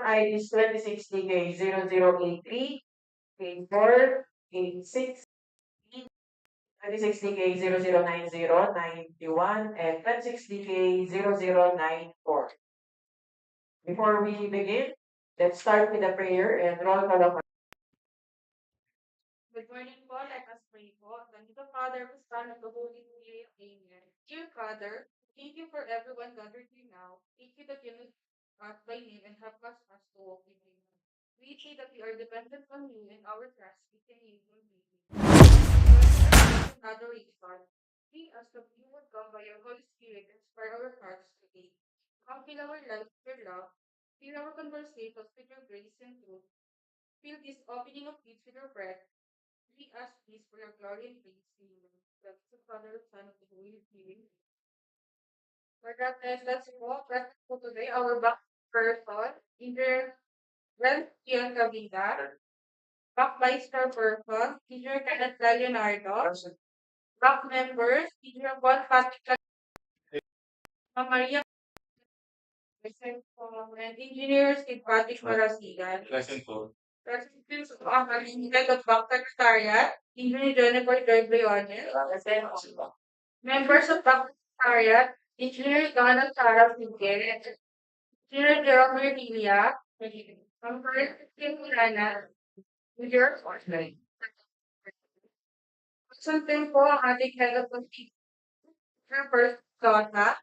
ID is 26DK0083, 84, 86, 26DK009091, and 26DK0094. Before we begin, let's start with a prayer and roll call of. Good morning po. Let us pray po. Thank you, Father, the Son, and the Holy Spirit. Amen. Dear Father, thank you for everyone gathered here now. Thank you that you know us by name and have caused us to walk with you. We say that we are dependent on you and our trust is in you completely. Adoration. We ask that you would come by your Holy Spirit and inspire our hearts today. Come fill our lives with your love. Fill our conversations with your grace and truth. Fill this opening of peace with your breath. We ask this for your glory and praise. Amen. That's the Father, Son, and the Holy Spirit. For that, let's walk. Let's go today. Our back person, either Rel Kian Cavida, back vice person, teacher Kenneth Leonardo, back members, teacher Juan Patrick, Maria, and engineers, Steve Patrick Marasigan. Recipients of Head of Back Secretariat, Engineer Jennifer Joy Briones, members of Back Secretariat, Engineer Donald Sarah Miguel, Engineer Jerome Mertilia, Members Kim Milana, Engineer Fortnite. Present po ang ating Head of Procedure, First Donna,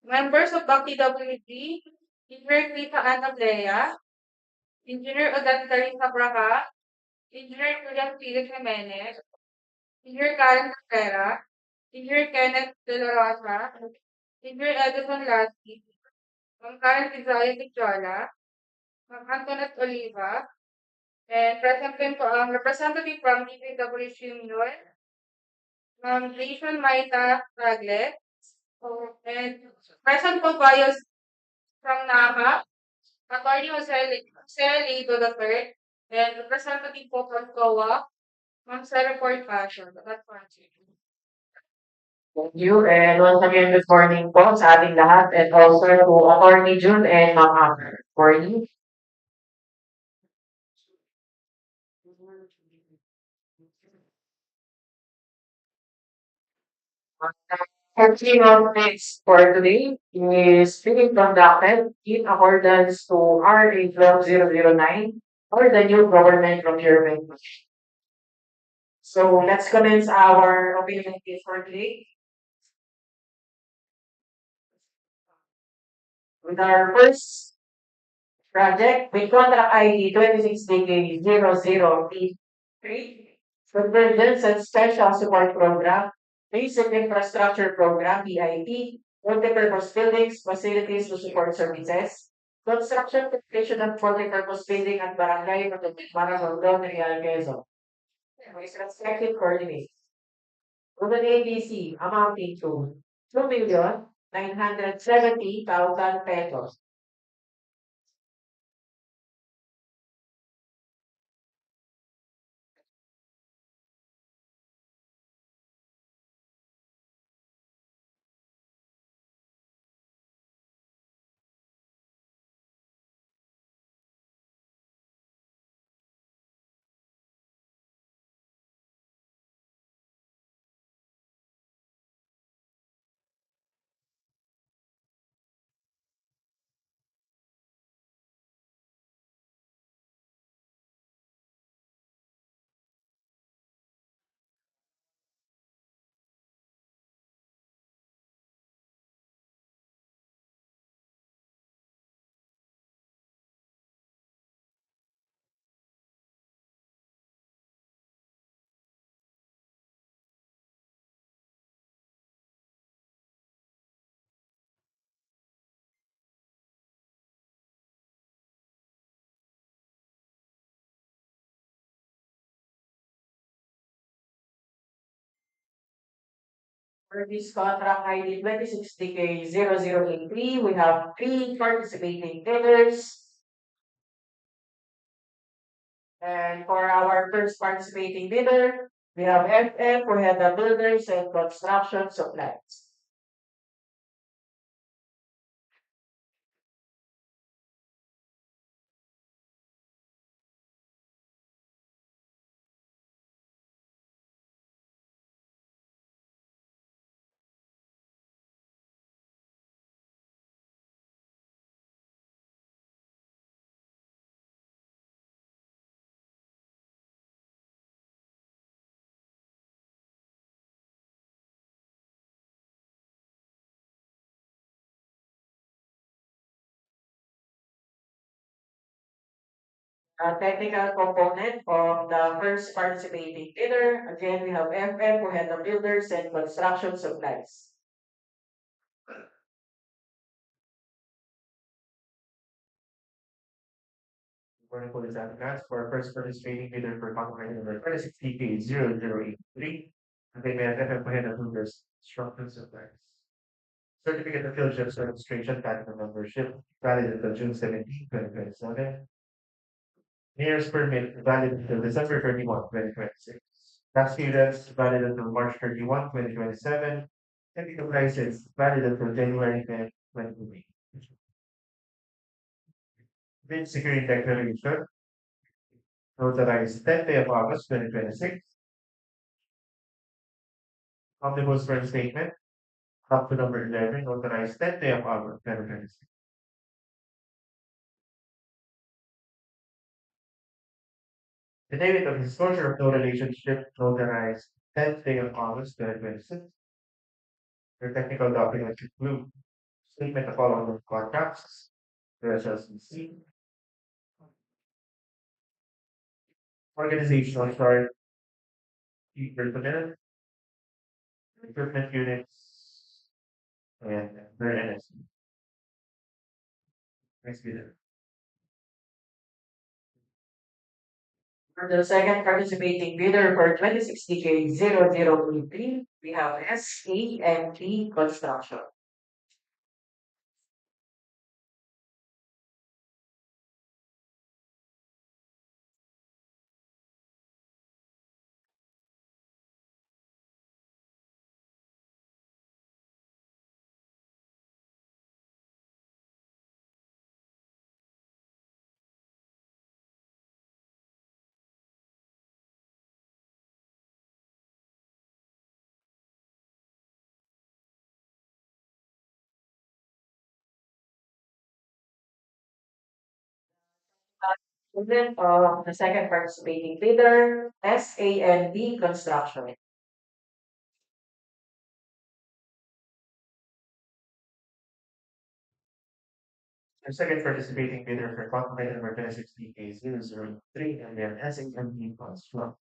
members of Back DPWH, Engineer Rita Ana Lea, Engineer Odette Carissa Braga, Engineer William Felix Jimenez, Engineer Karen Rivera, Engineer Kenneth De La Rosa, Engineer Edison Lasky, Ma'am Karen Isaiah Pichola, Ma'am Antoinette Oliva, and present din po ang representative from DPWH Quezon, Ma'am Jason Maita Ragle, and present po bios from NACA, Attorney Jose Leido III, and representative po from COA, Ma'am Sarah Ford Passion. That's one. Thank you. And once again, good morning po sa ating lahat and also to Attorney June and Ma'am Amber. Morning. Entry notice for today is being conducted in accordance to RA 12009 or the new government procurement. So let's commence our opinion case for today. With our first project, with contract ID 26DK0083, Convergence and Special Support Program, Basic Infrastructure Program, BIP, Multipurpose Buildings, Facilities to Support Services, Construction, Completion of Multipurpose Building at Barangay, Maragondon, Quezon. With respective coordinates. With an ABC amounting to 2,970,000 pesos. For this contract ID 26DK0083, we have 3 participating bidders. And for our first participating bidder, we have FF for Head Builders and Construction Supplies. Technical component of the first participating bidder. Again, we have FM for head of builders and construction supplies. Morning po this applicants for first participating bidder for contract number 26DK0083. And they may have ahead of members structural supplies. Certificate of Fellowship's registration platinum membership valid until June 17, 2027. Mayor's permit valid until December 31, 2026. Tax clearance valid until March 31, 2027. Technical license valid until January 10, 2028. Bid security declaration notarized 10th day of August 2026. Omnibus first statement up to number 11 notarized 10th day of August 2026. The date of disclosure of no relationship notarized 10th day of August 2026. Your technical documents include statement of following contracts, the SLCC, organizational chart, key personnel, equipment units, and their NSC. Next video. For the second participating bidder for 26DK0023, we have SAMP Construction. Equivalent of the second participating bidder, SANB Construction. The second participating bidder for contract number 26DK003 and then SAMP Construct.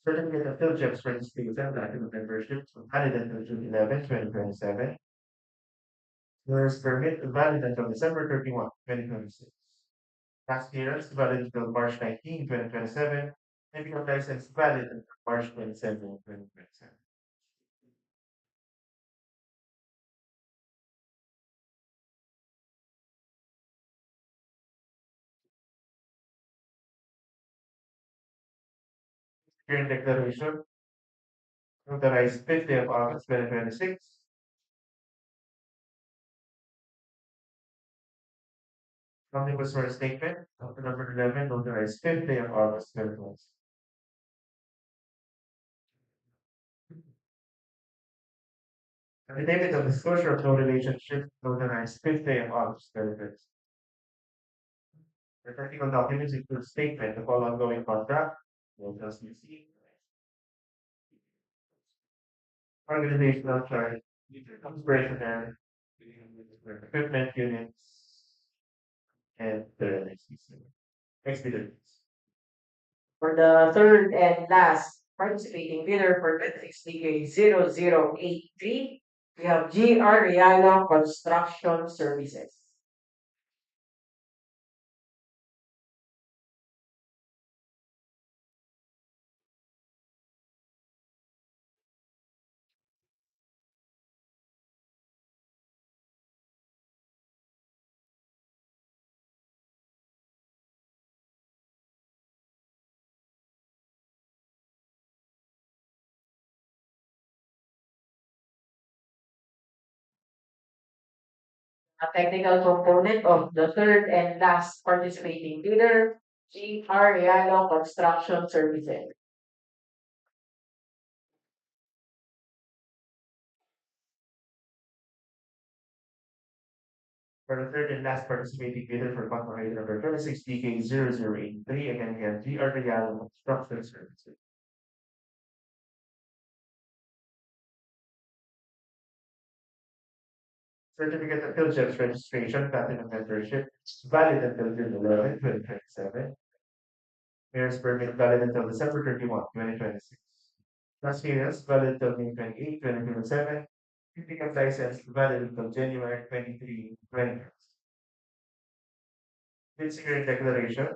Certificate of Fellowships registration document membership valid until June 11, 2027. Yours permit valid until December 31, 2026. Tax clearance valid until March 19, 2027. And your license valid until March 27, 2027. Current declaration notarized 5th day of August 2026. Omnibus for statement of number 11 notarized 5th day of August 2026. Affidavit of disclosure of no relationship notarized 5th day of August 2026. The technical documents include statement of all ongoing contract, notice received, organizational chart, personnel, equipment units, and the NXT. Experience. For the third and last participating bidder for 26DK0083, we have GR Realo Construction Services. A technical component of the third and last participating bidder, GR Realo Construction Services. For the third and last participating bidder for contract number 26DK0083, again, we have GR Real Construction Services. Certificate of Philgems registration, platinum membership, valid until June 11, 2027. Mayor's permit valid until December 31, 2026. Transference valid until May 28, 2027. Pickup license valid until January 23, 2026. Security declaration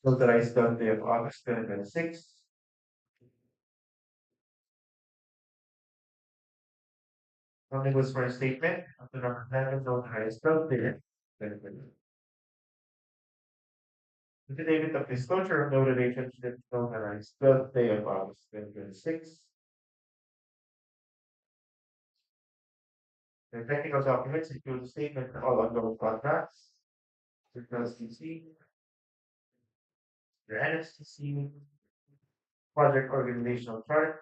authorized on the day of August 2026. Omnibus for a statement of the number 11 authorized on the day of 2026. Affidavit of disclosure of no relationship authorized 12th day of August 2026. The technical documents include a statement of all ongoing contracts, Circles DC, your NSTC, project organizational chart,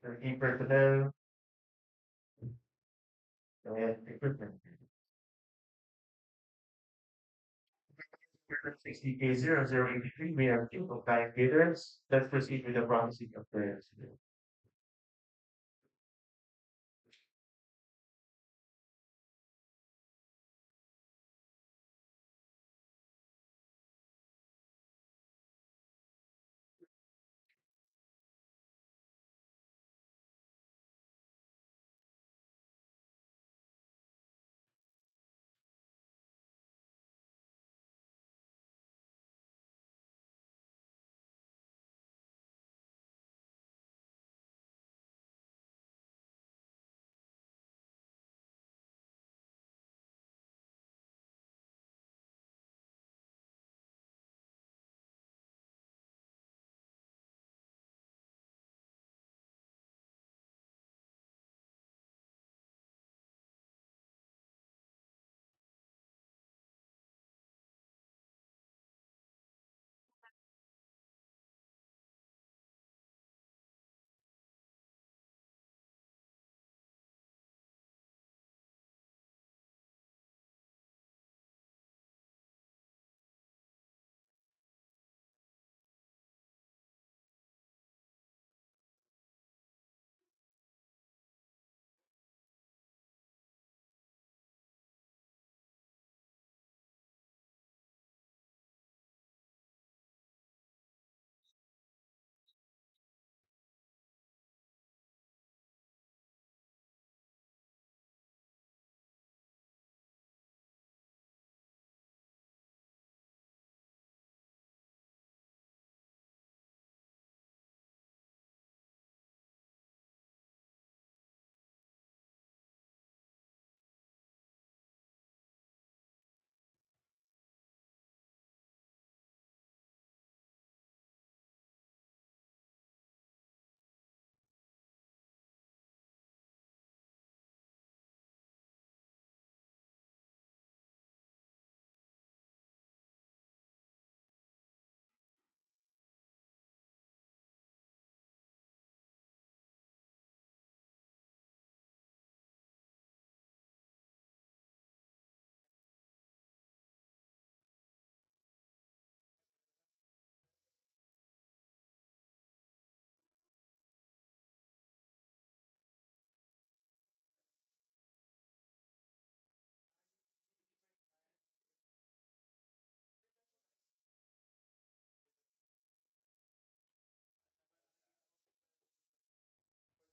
your key personnel, and equipment. 60K0083, we have two compliant bidders. Let's proceed with the processing of prayers.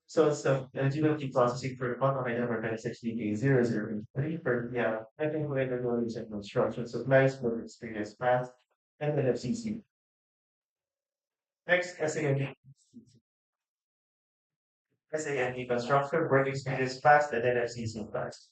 So it's the eligibility processing for the contract number 1060K0083 for technical capabilities and construction supplies for experience path and NFCC. Next, SAND construction work experience pass and NFCC pass.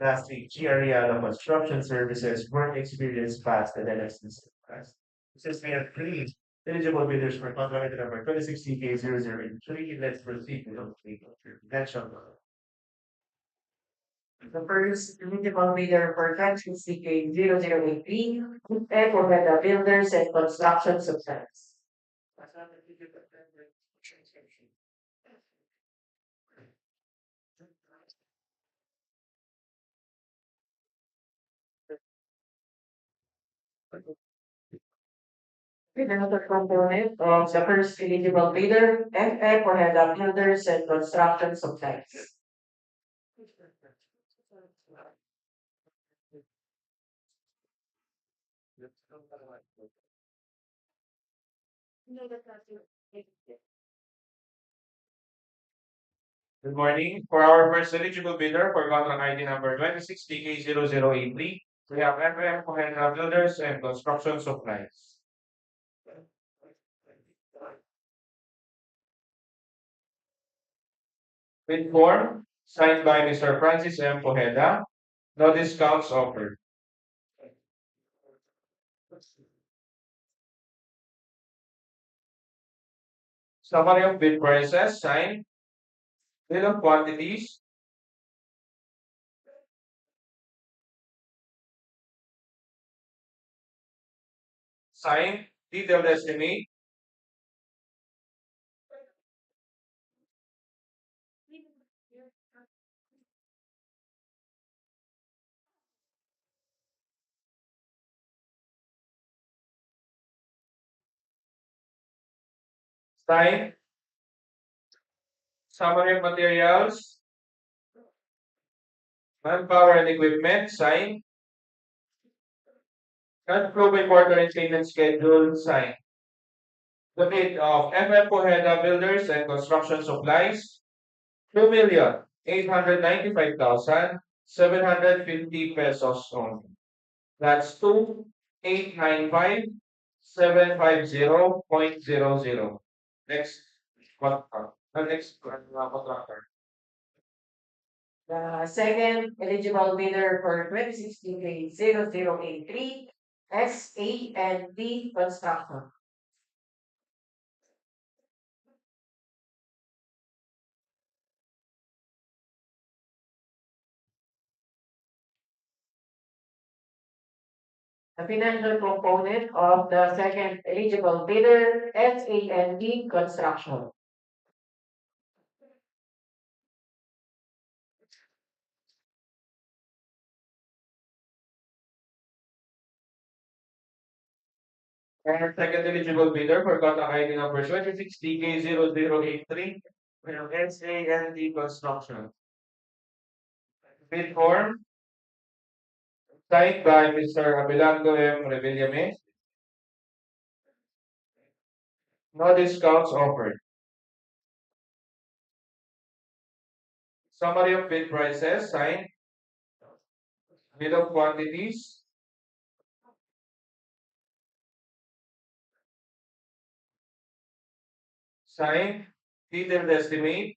Lastly, GREAL construction services work experience pass and NFCC pass. Since we have three eligible bidders for contract number 2060K0083, let's proceed with the potential. The first eligible bidder for country CK0083 and for the builders and construction supplies. With another component of the first eligible bidder, FF for the builders and construction supplies. Good morning. For our first eligible bidder for contract ID number 26DK0083, we have FM Cohenra Builders and Construction Supplies. With form signed by Mr. Francis M. Pojeda, no discounts offered. Summary of bid prices signed, bill of quantities, signed, detailed estimate, signed, summary of materials, manpower and equipment, signed, cash flow by quarter and payment schedule, signed. The bid of FM Pojeda Builders and Construction Supplies, 2,895,750 pesos only. That's 2,895,750.00. Next contract. Next contractor. The second eligible bidder for 2016-0083, SA&D Construction. The financial component of the second eligible bidder, SA&D Construction. And second eligible bidder for contract ID number 26DK0083, we have SA&D Construction. Bid form signed by Mr. Abelardo M. Revillame. No discounts offered. Summary of bid prices signed. Bill of quantities. Signed. Detailed estimate.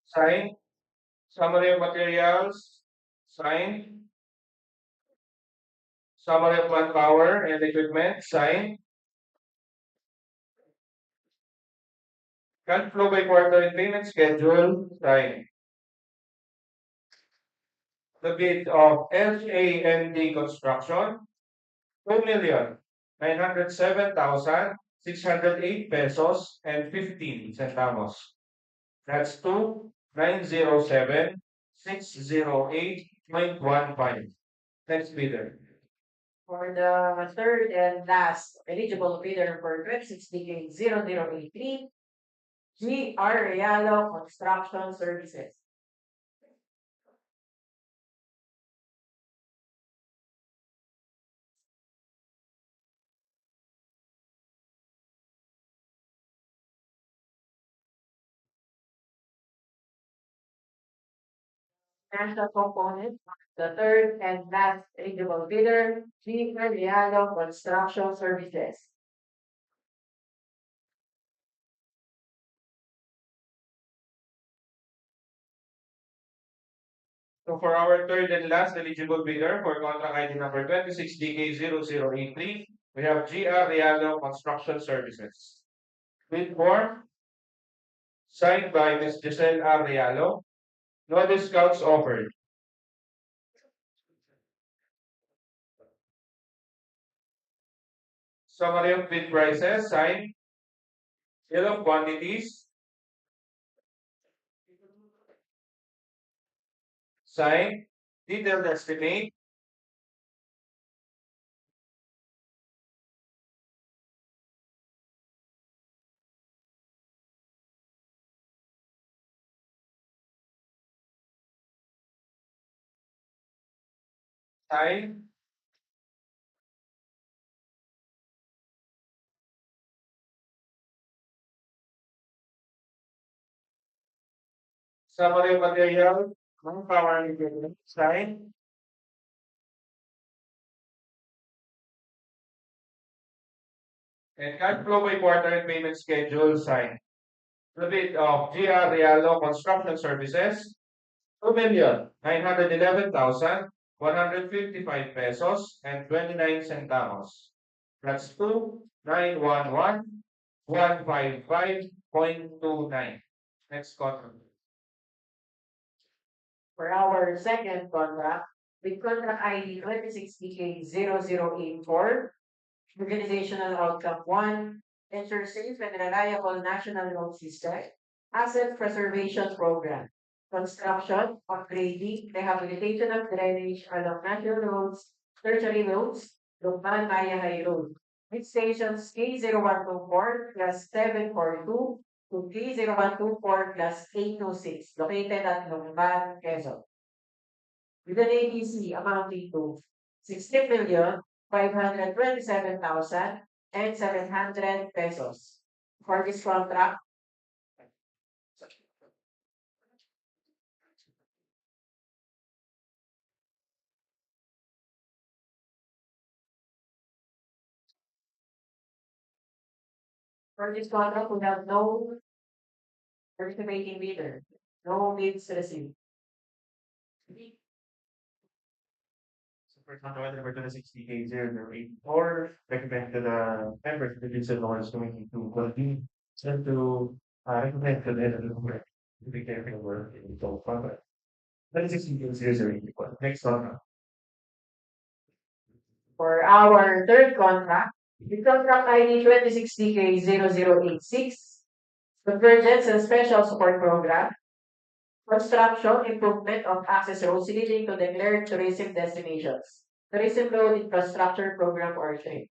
Signed. Summary of materials. Signed. Summary of manpower and equipment. Signed. Cash flow by quarter and payment schedule. Signed. The bid of SA&D Construction, 2,907,608 pesos and 15 centavos. That's 2,907,608.15. Next bidder. For the third and last eligible bidder for 2016-0083, GR Realo Construction Services. Financial component, the third and last eligible bidder, GR Realo Construction Services. So for our third and last eligible bidder for contract ID number 26DK0083, we have GR Realo Construction Services. Bid form signed by Ms. Giselle R. Realo. No discounts offered. Summary of bid prices signed. Bill of quantities signed. Detailed estimate. Sign. Summary material. Power equipment. Sign. And cash flow by quarter and payment schedule. Sign. Credit of GR Realo Construction Services. 2,911,155 pesos and 29 centavos. That's 2,911,155.29. Next contract. For our second contract, with contract ID 26DK0084, organizational outcome 1, ensure safe and reliable national road system, asset preservation program, construction, upgrading, rehabilitation of drainage along national roads, tertiary roads, Lucban-Majayjay Road, with stations K0124 plus 742 to K0124 plus 826, located at Lucban, Quezon. With an ABC amounting to 16,527,700 pesos. For this contract, we have no participating bidder, no bids received. So for example, number 260K0084, recommend to the members of the Vincent Lawrence Committee to convene and to recommend to the end of the work to be careful of work in the whole contract. 260K0084. Next one. For our third contract, the contract ID 2060K0086, Convergence and Special Support Program, construction, improvement of access roads leading to declared tourism destinations, tourism road infrastructure program or TRIP.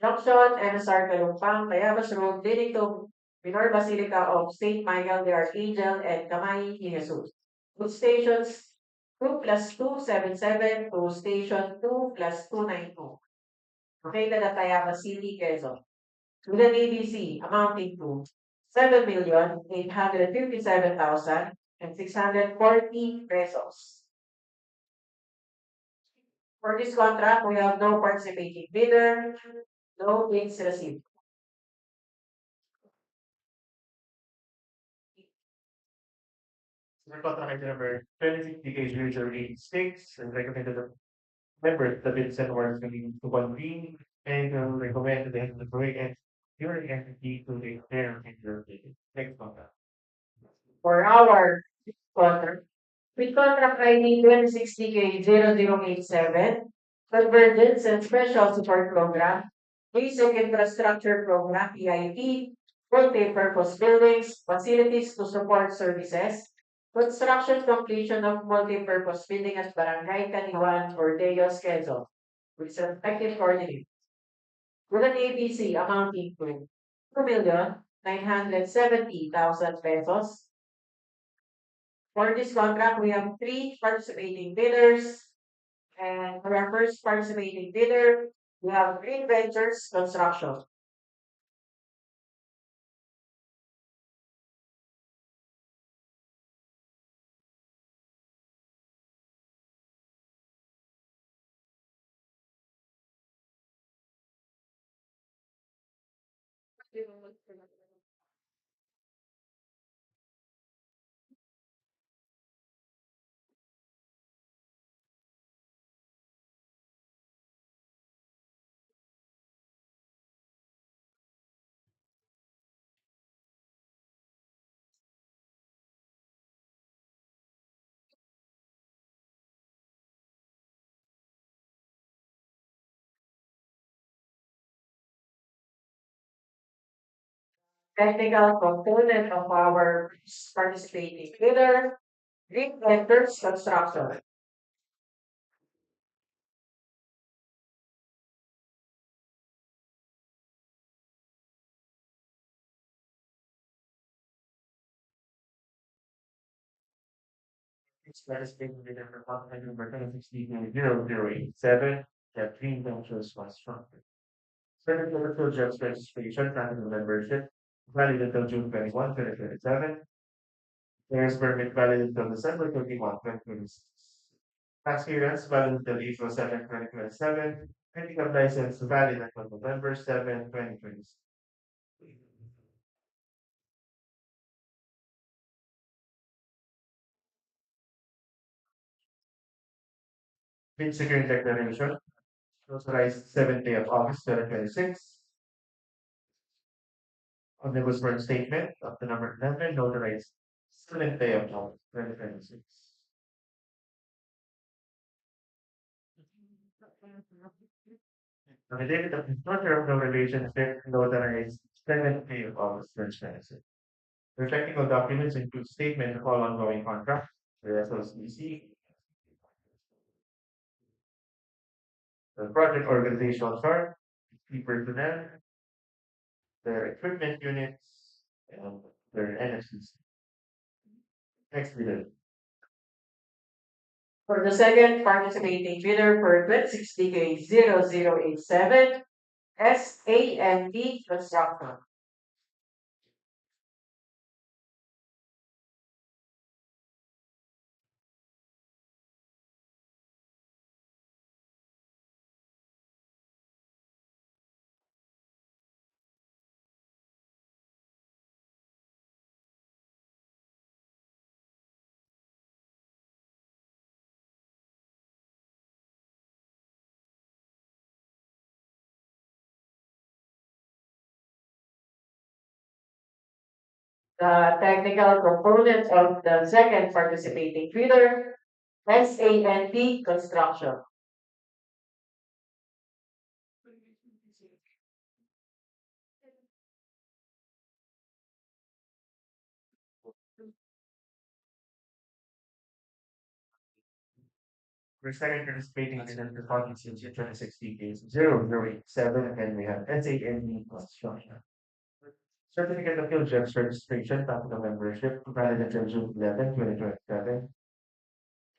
Junction, NSR Calumpang-Tayabas Road leading to Minor Basilica of St. Michael the Archangel and Kamay, Hesus. With stations 2 plus 277 to station 2 plus 292. Located at Tayabas City, Quezon. With an ABC amounting to 7,857,640 pesos. For this contract, we have no participating bidder, no bids received. So for contract number 2060K0086, and recommend to the members of the Vincent Lawrence Committee to convene and recommend to the end of the work and your entity to declare in your meeting. Next contract. For our contract, with contract ID 2060K0087, Convergence and Special Support Program, Basic Infrastructure Program, EIP, multi-purpose buildings, facilities to support services, construction completion of multi-purpose building at Barangay Kaniwan or DEO Quezon, with respective coordinates. With an ABC amounting to 2,970,000 pesos. For this contract, we have 3 participating bidders. And for our first participating bidder, we have Green Ventures Construction. Technical component of our participating bidder, Green Ventures Construction. Participating bidder for contract number 2016-0087, that green ventures was structured. Certificate of field jobs registration, planning membership, valid until June 21, 2027. There's permit valid until December 21, 2026. Tax clearance valid until April 7, 2027. Medical license valid until November 7, 2026. Bid security declaration, authorized 7th day of August 2026. Omnibus Board statement of the number 11, notarized 7th day of August 2026. Affidavit of disclosure of no relation notarized 7th day of August 2026. The technical documents include statement of all ongoing contracts, the SOCC, the project organizational chart, key personnel, their equipment units, and their NFCs. Next bidder. For the second participating bidder for 2060K0087, SAND Construction. The technical component of the second participating bidder, SAND Construction. For second participating bidder for project since 2060 case 0087, and we have SAND construction. Certificate of field jobs registration, capital membership, valid until June 11, 2027.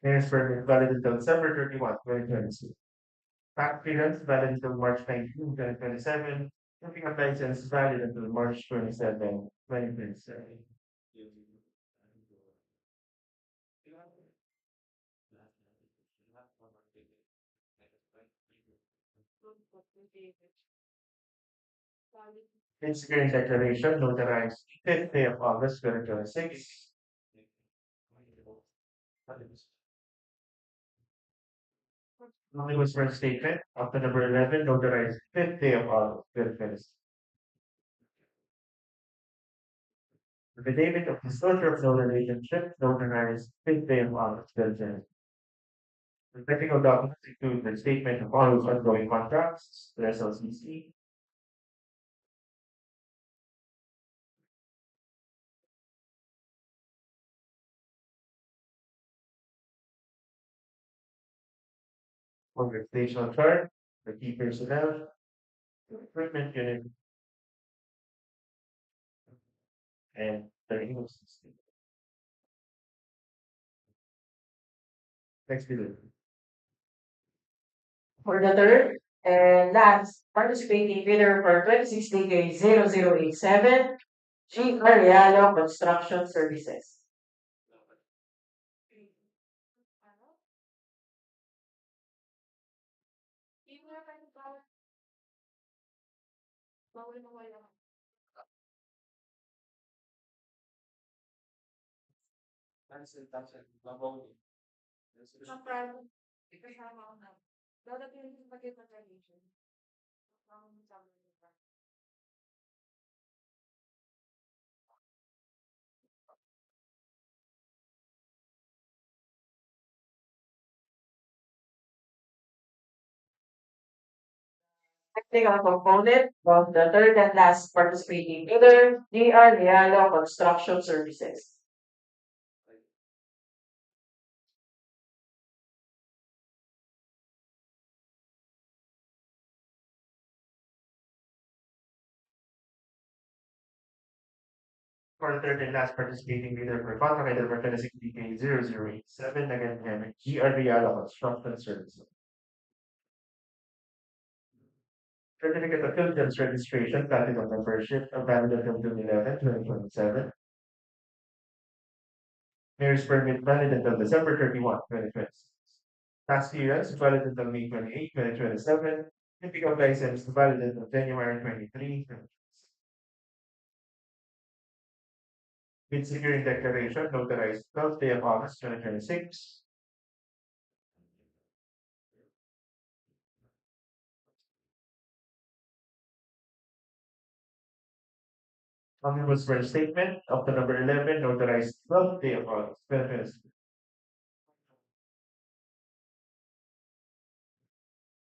Mayor's permit valid until December 31, 2026. Tax clearance valid until March 19, 2027. Shipping of license valid until March 27, 2027. Insecurity declaration notarized 5th day of August 2026. Omnibus Board statement of the number 11 notarized 5th day of August 2026. Affidavit of disclosure of no relationship notarized 5th day of August 2026. The technical documents include the statement of all ongoing contracts, the SLCC, organizational chart, the key personnel, the equipment unit, and the Hesus system. Next video. For the third and last participating bidder for 2060K0087, G. Arialo Construction Services. Technical component of the third and last participating bidder, G. Arialo Construction Services. For the third and last participating bidder for contract item number 26DK0087, again, GR Real Construction Services. Certificate of Philippines registration, platinum membership, valid until June 11, 2027. Mayor's permit valid until December 31, 2026. Tax clearance valid until May 28, 2027. And pickup license valid until January 23. Bid securing declaration notarized 12th day of August 2026. Omnibus Rent Statement of the number 11 notarized 12th day of August 2026.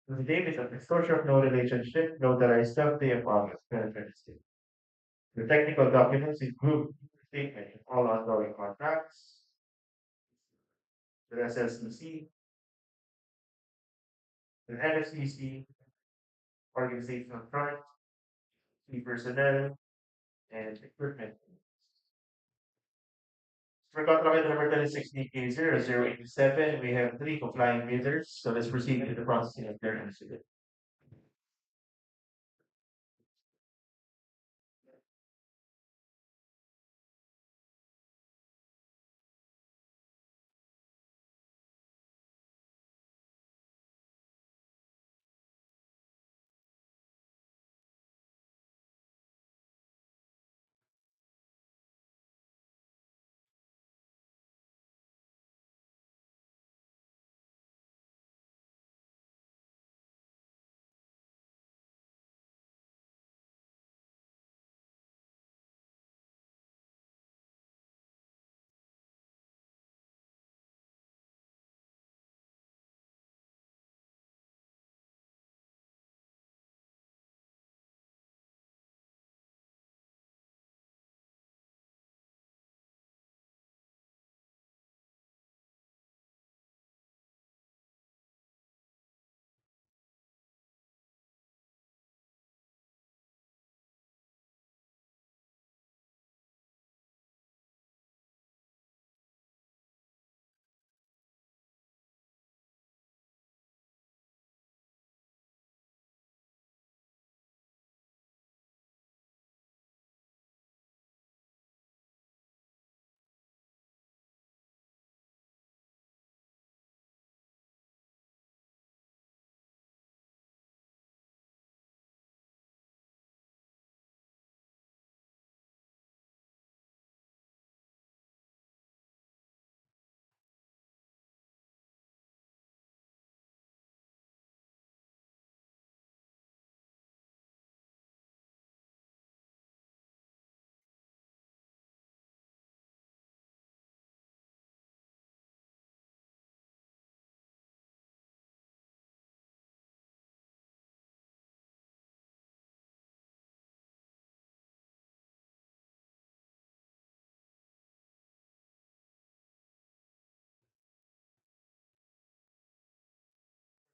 The Affidavit of Exposure of No Relationship notarized 12th day of August 2026. The technical documents include statement of all ongoing contracts, the SSDC, the NFCC, organizational chart, key personnel, and equipment. For contract number 26DK0087, we have 3 compliant bidders, so let's proceed with the processing of their incident.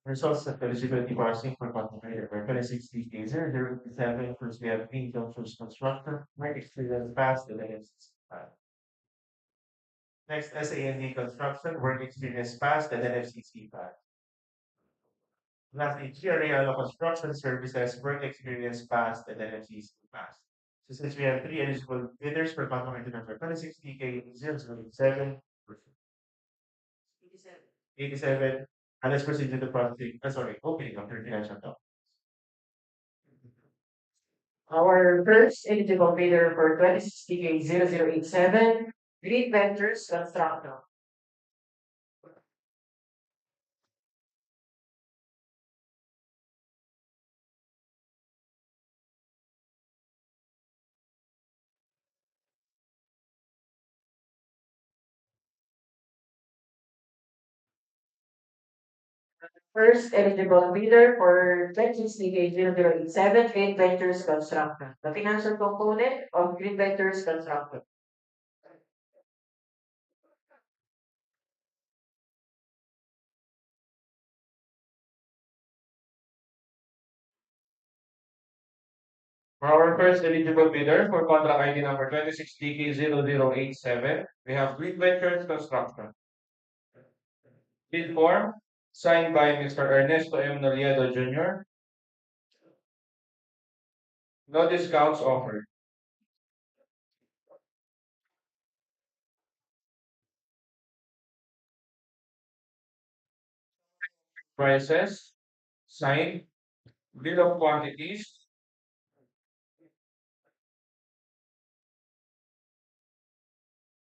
Results of eligibility parsing for contract number 26DK0087. First, we have Green Junctions Construction, work experience passed, and then it's passed. Next, SAND Construction, work experience passed, and then FCC passed. Lastly, GRA Construction Services, work experience passed, and then FCC passed. So since we have 3 eligible bidders for contract number 26DK0087, 87, and let's proceed to the processing, opening of the financial document. Our first eligible bidder for 2060-0087, Green Ventures Construction. First eligible bidder for 2060-0087, Green Ventures Construction. The financial component of Green Ventures Construction. For our first eligible bidder for contract ID number 26DK0087, we have Green Ventures Construction. Bid form signed by Mr. Ernesto M. Noliedo Jr. No discounts offered. Prices signed. Bill of quantities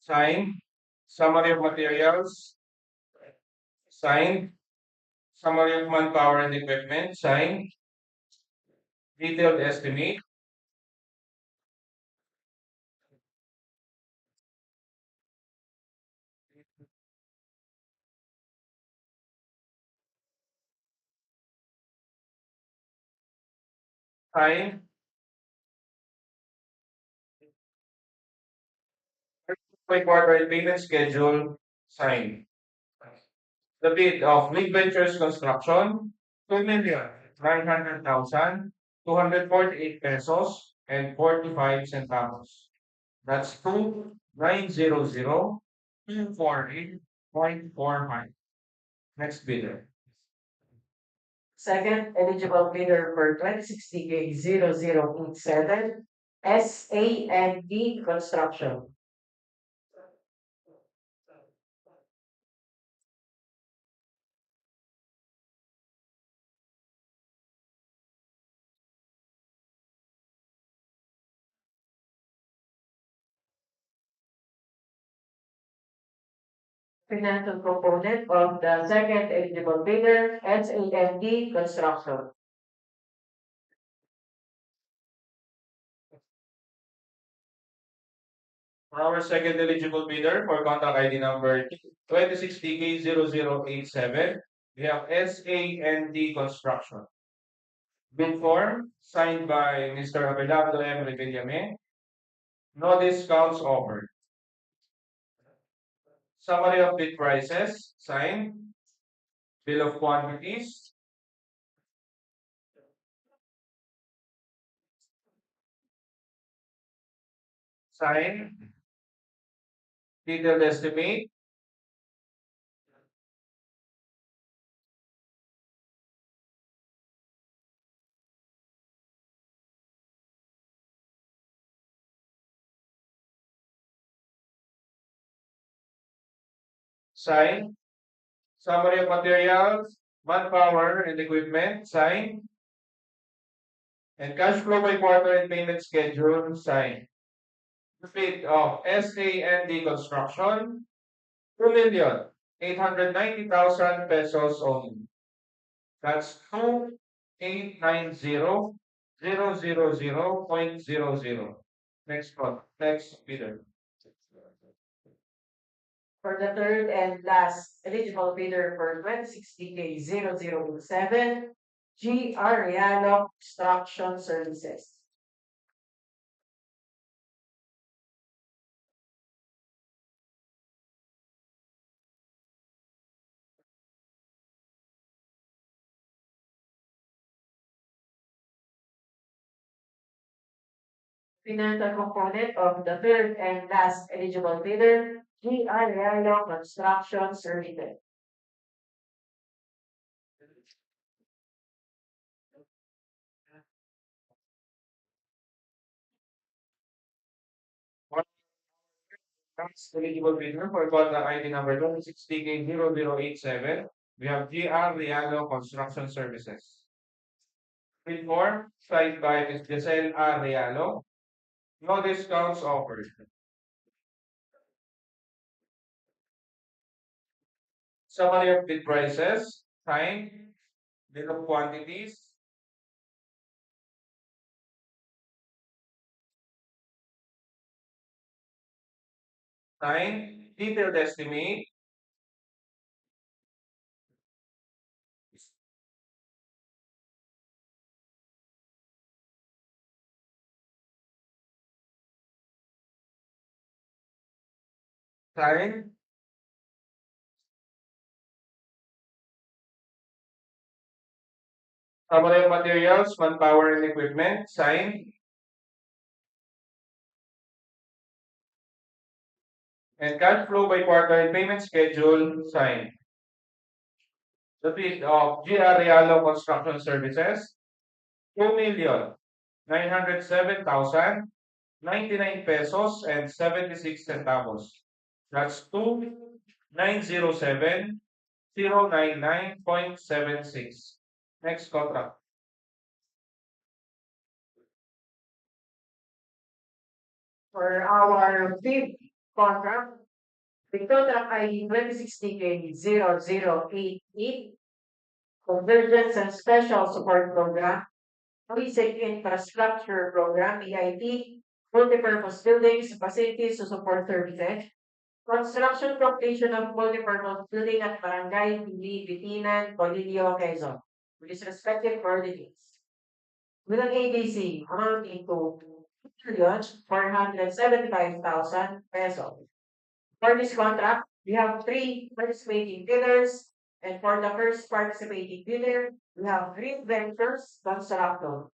signed. Summary of materials signed. Summary of manpower and equipment signed. Detailed estimate signed. By quarter payment schedule signed. The bid of League Ventures Construction, 2,900,248 pesos and 45 centavos. That's 2,900,248.45. Next bidder. Second eligible bidder for 2060K0087, SAND Construction. Financial component of the second eligible bidder, SAND Construction. For our second eligible bidder for contract ID number 26DK0087, we have SAND Construction. Bid form signed by Mr. Abelardo M. Revillame. No discounts offered. Summary of bid prices signed. Bill of quantities signed. Detailed estimate signed. Summary of materials, manpower, and equipment signed. And cash flow by quarter and payment schedule signed. The bid of SAND Construction, 2,890,000 pesos only. That's 2,890,000.00. Next one. Next bidder. For the third and last eligible bidder for 2060K0007, GR Realo Construction Services. Financial component of the third and last eligible bidder, GR Realo Construction Services. Next eligible bidder for contract ID number 26DK0087, we have GR Realo Construction Services. Bid form signed by Ms. Giselle R. Realo. No discounts offered. Summary of bid prices signed. Bill of quantities signed. Detailed estimate signed. Summary of materials, manpower, and equipment signed. and cash flow by quarter and payment schedule signed. The bid of GR Realo Construction Services, 2,907,099 pesos and 76 centavos. That's 2,907,099.76. Next contract. For our fifth contract, the contract ID 2060K0088, Convergence and Special Support Program, Basic Infrastructure Program, EIP, Multipurpose Buildings, Facilities to Support Services, Construction Completion of Multipurpose Building at Barangay, Pili, Bitinan, Colilio, Quezon, with its respective coordinates. With an ABC amounting to 2,475,000 pesos. For this contract, we have three participating bidders, and for the first participating bidder, we have Green Ventures Construction.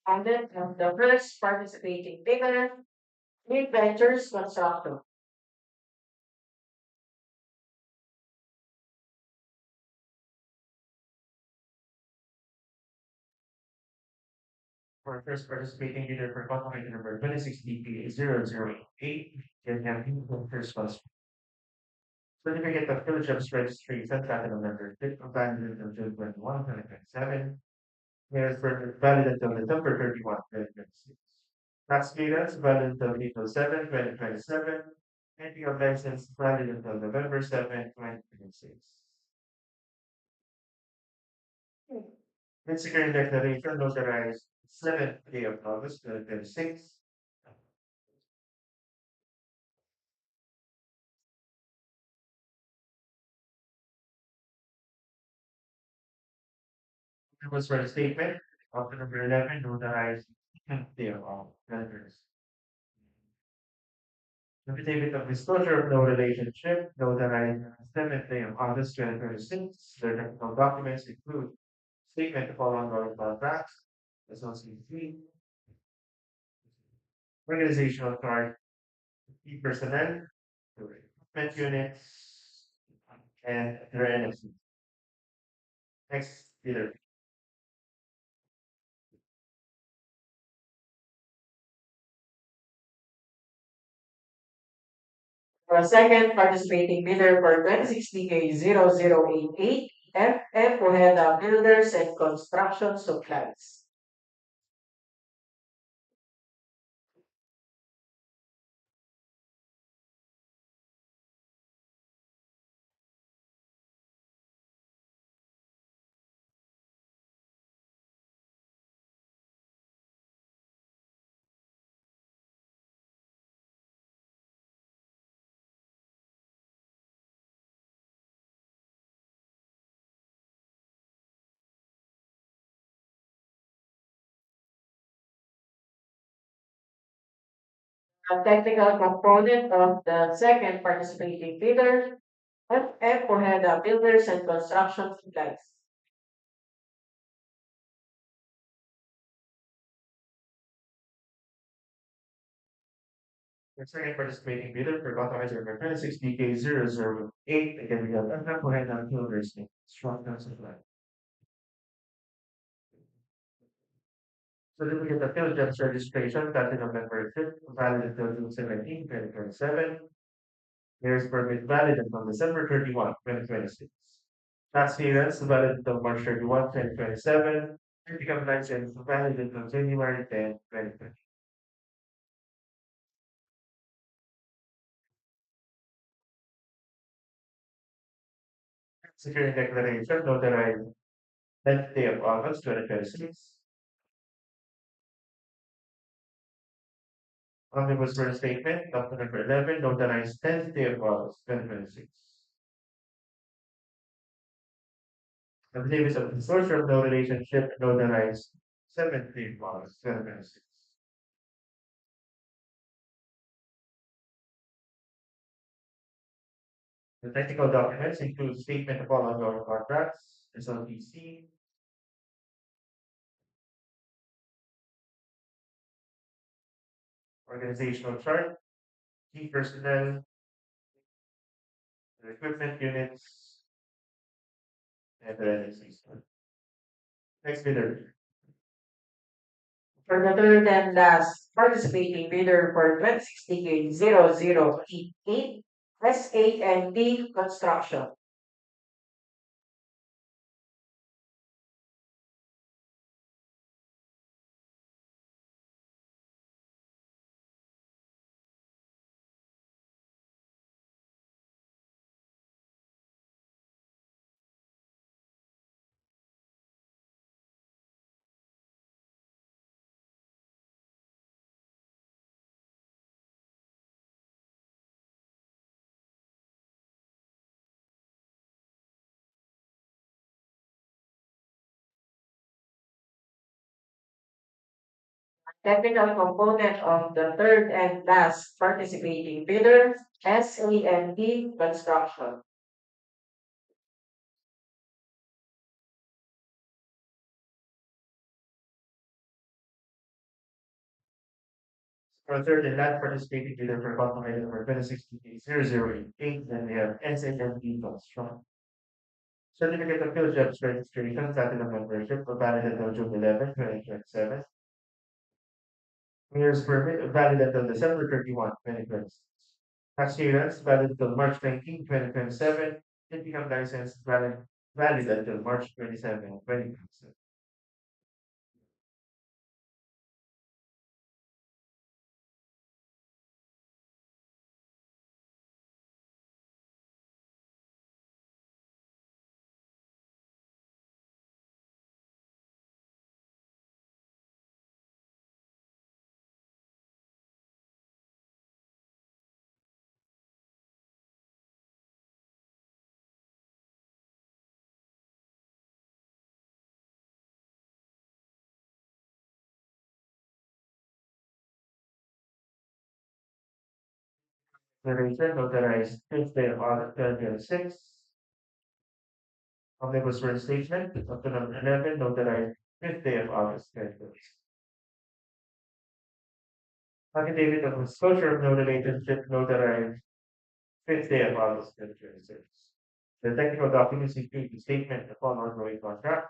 And then the first participating bidder, Green Ventures Construction. For first participating bidder for contract number 26 DPA0088, can have you first class. Certificate of Philips Registry, Central November 5th, valid until June 21, 2027. Here's valid until December 31, 2026. Tax clearance valid until April 7, 2027. Entry of license valid until November 7, 2026. Security declaration notarized 7th day of August 2026. There was for the statement of number 11 notarized 10th day of August. Affidavit of disclosure of no relationship notarized 7th day of August 2026. The technical documents include statement of all ongoing contracts, SLC3, organizational chart, key personnel, the recruitment units, and their NFC. Next, Peter. For a second participating bidder for 2060K0088, FF Ojeda Builders and Construction Supplies. A technical component of the second participating bidder, FF Ojeda Builders and Construction Supplies. The second participating bidder for authorized number 26 DK008. Again, we have Anapohena Builders and Construction Supply. Certificate of Philips registration, dated November 5th, valid until June 17, 2027. Here's permit valid until December 31, 2026. Tax clearance valid until March 31, 2027. Income license valid until January 10, 2020. Securing declaration notarized 10th day of August 2026. Omnibus First Statement, document number 11, notarized 10th day of August 2026. Affidavits of disclosure of no relationship, notarized 7th day of August 2026. The technical documents include statement of all ongoing contracts, SLPC, organizational chart, key personnel, the equipment units, and the NSCs. Next bidder. For the third and last participating bidder for 2060K0088, SA&D Construction. Technical component of the third and last participating bidder, SA&D Construction. For third and last participating bidder for bottom item number 2060K0088, then we have SNMP Construction. Certificate of Field Jobs Registration, Platinum Membership, valid until June 11, 2027. Mayor's Permit, valid until December 31, 2026. Tax clearance, valid until March 19, 2027. Income license, valid until March 27, 2027. Declaration, notarized 5th day of August 2026. Omnibus Word Statement, up to number 11, notarized 5th day of August 2026. Affidavit of disclosure of no relationship, notarized 5th day of August 2026. The technical documents include the statement of all ongoing contract,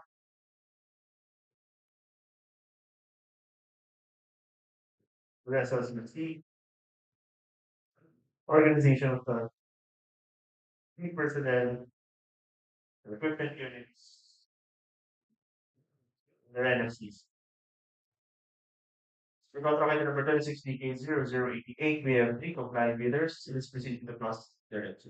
the SLC, organization of the key personnel, the equipment units, the NFCs. For contract item number 2060K0088, we have 3 compliant bidders. Let's proceed to the process thereafter.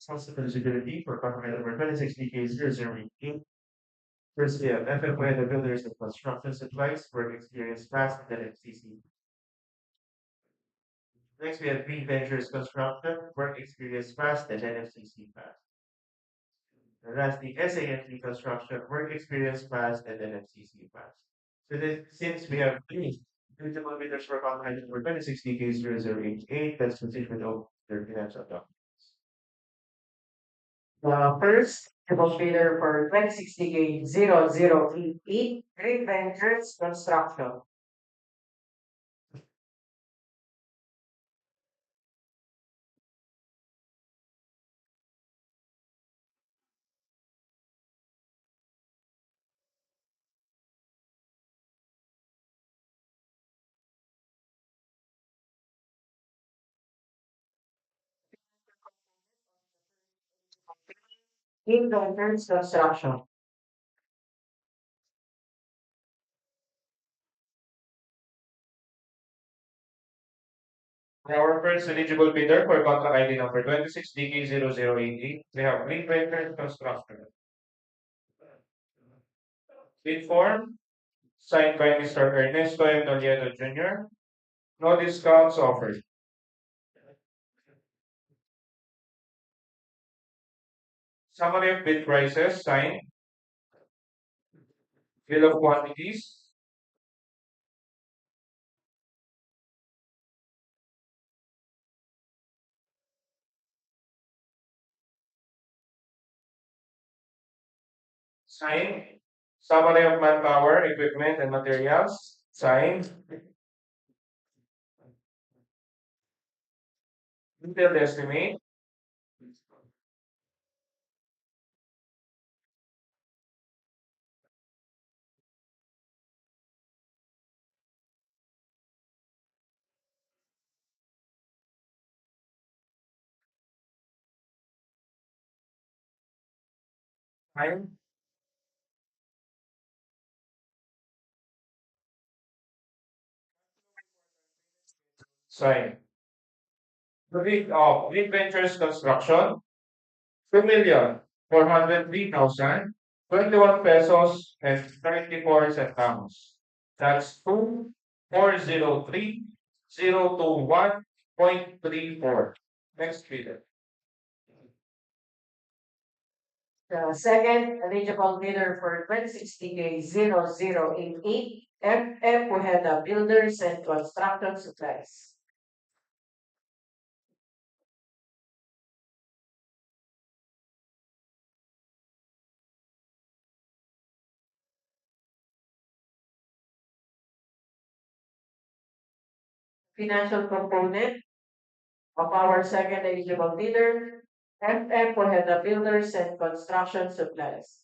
Council eligibility for contract number 26 DK0088. First, we have FFY, the builders and construction supplies, work experience past, and then FCC. Next, we have Green Ventures Construction, work experience past, and then FCC past. And lastly, SANT Construction, work experience past, and then FCC past. So since we have three eligible bidders for contract number 26 DK0088, let's proceed with all their financial documents. First, eligible bidder for 2060K 0088, Green Ventures Construction. Green Ventures Construction. Our first eligible bidder for contract ID number 26 DK0088, we have Green Ventures Construction. Bid form signed by Mr. Ernesto M. Noliedo Jr. No discounts offered. Summary of bid prices signed. Bill of quantities. Signed. Summary of manpower, equipment, and materials. Signed. Detailed estimate. Signed. Signed. The bid of Green Ventures Construction, 2,403,021 pesos and 34 centavos. That's 2,403,021.34. Next bidder. The second eligible bidder for 2060K 0088, FF Pujeda Builders and Construction Supplies. Financial component of our second eligible bidder, FF Pujeda Builders and Construction Supplies.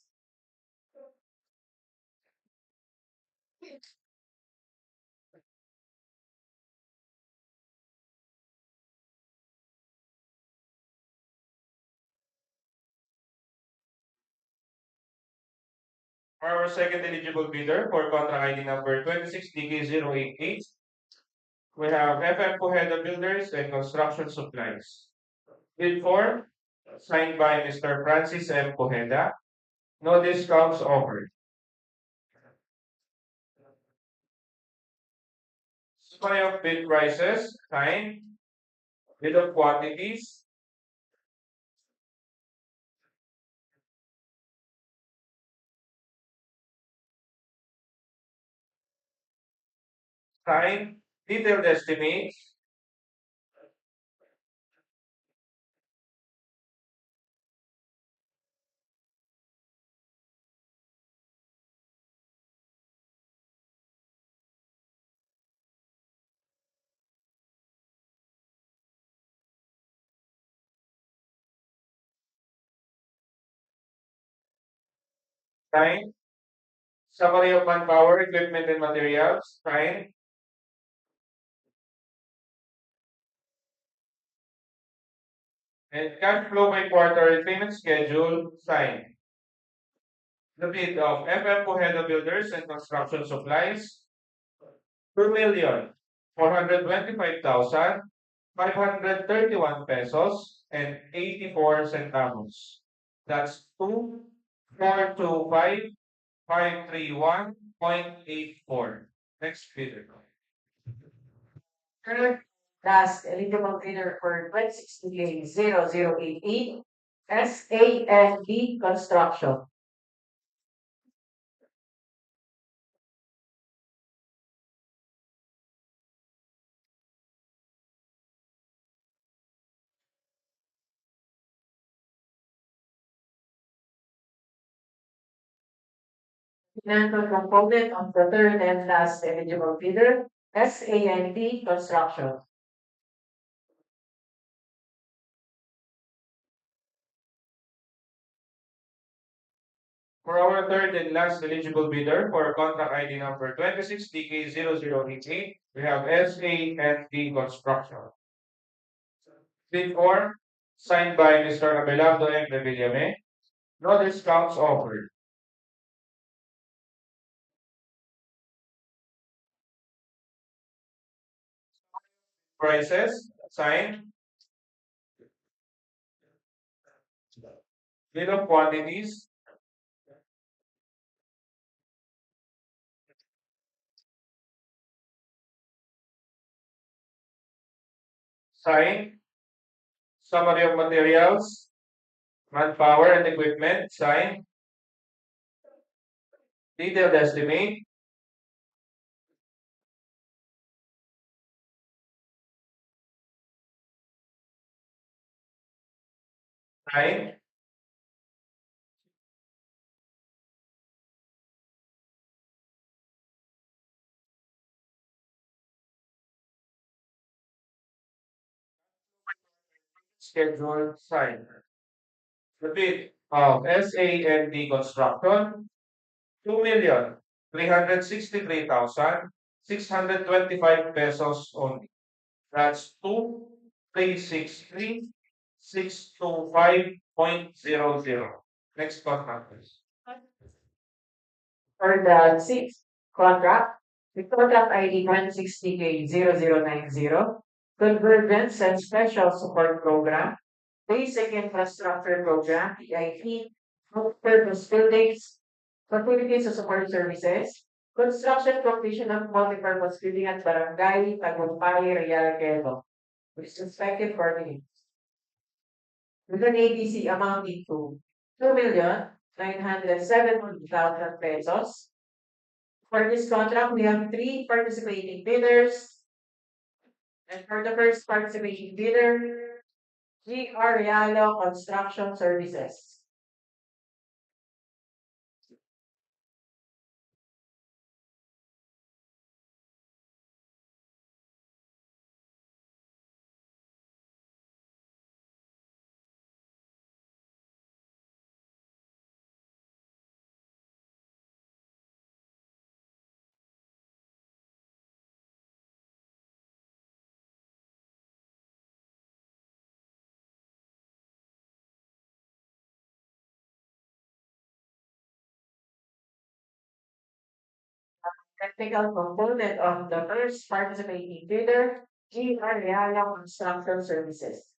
Our second eligible bidder for contract ID number 26DK088, we have FM Pujeda Builders and Construction Supplies. Bid form signed by Mr. Francis M. Pujeda. No discounts offered. Summary of bid prices signed. Bid of quantities. Signed. Detailed estimates. Signed. Summary of manpower, equipment, and materials. Signed. And cash flow by quarter and payment schedule. Signed. The bid of FM Pujeda Builders and Construction Supplies, 2,425,000 531 pesos and 84 centavos. That's 2,425,531.84. Next bidder. Third, last eligible bidder for 2016-0088, SAND Construction. Financial component of the third and last eligible bidder, SAND Construction. For our third and last eligible bidder for contract ID number 26DK0088, we have SAND Construction. Bid form signed by Mr. Abelardo M. Revillame. No discounts offered. Prices signed. Bill of quantities signed. Summary of materials, manpower and equipment signed. Detailed estimate signed. Schedule signed. The bid of SAND Construction, 2,363,625 pesos only. That's 2,363,625.00. Next contract, please. For the sixth contract, the contract ID 160K0090, Convergence and Special Support Program, Basic Infrastructure Program, EIP, Purpose Buildings, Facilities to Support Services, Construction Completion of Multipurpose Building at Barangay, Calumpang-Tayabas, Quezon, with respective coordinates. With an ABC amounting to 2,970,000 pesos. For this contract, we have three participating bidders. And for the first participating bidder, GR Realo Construction Services. Technical component of the first participating bidder, GR Realo Construction Services.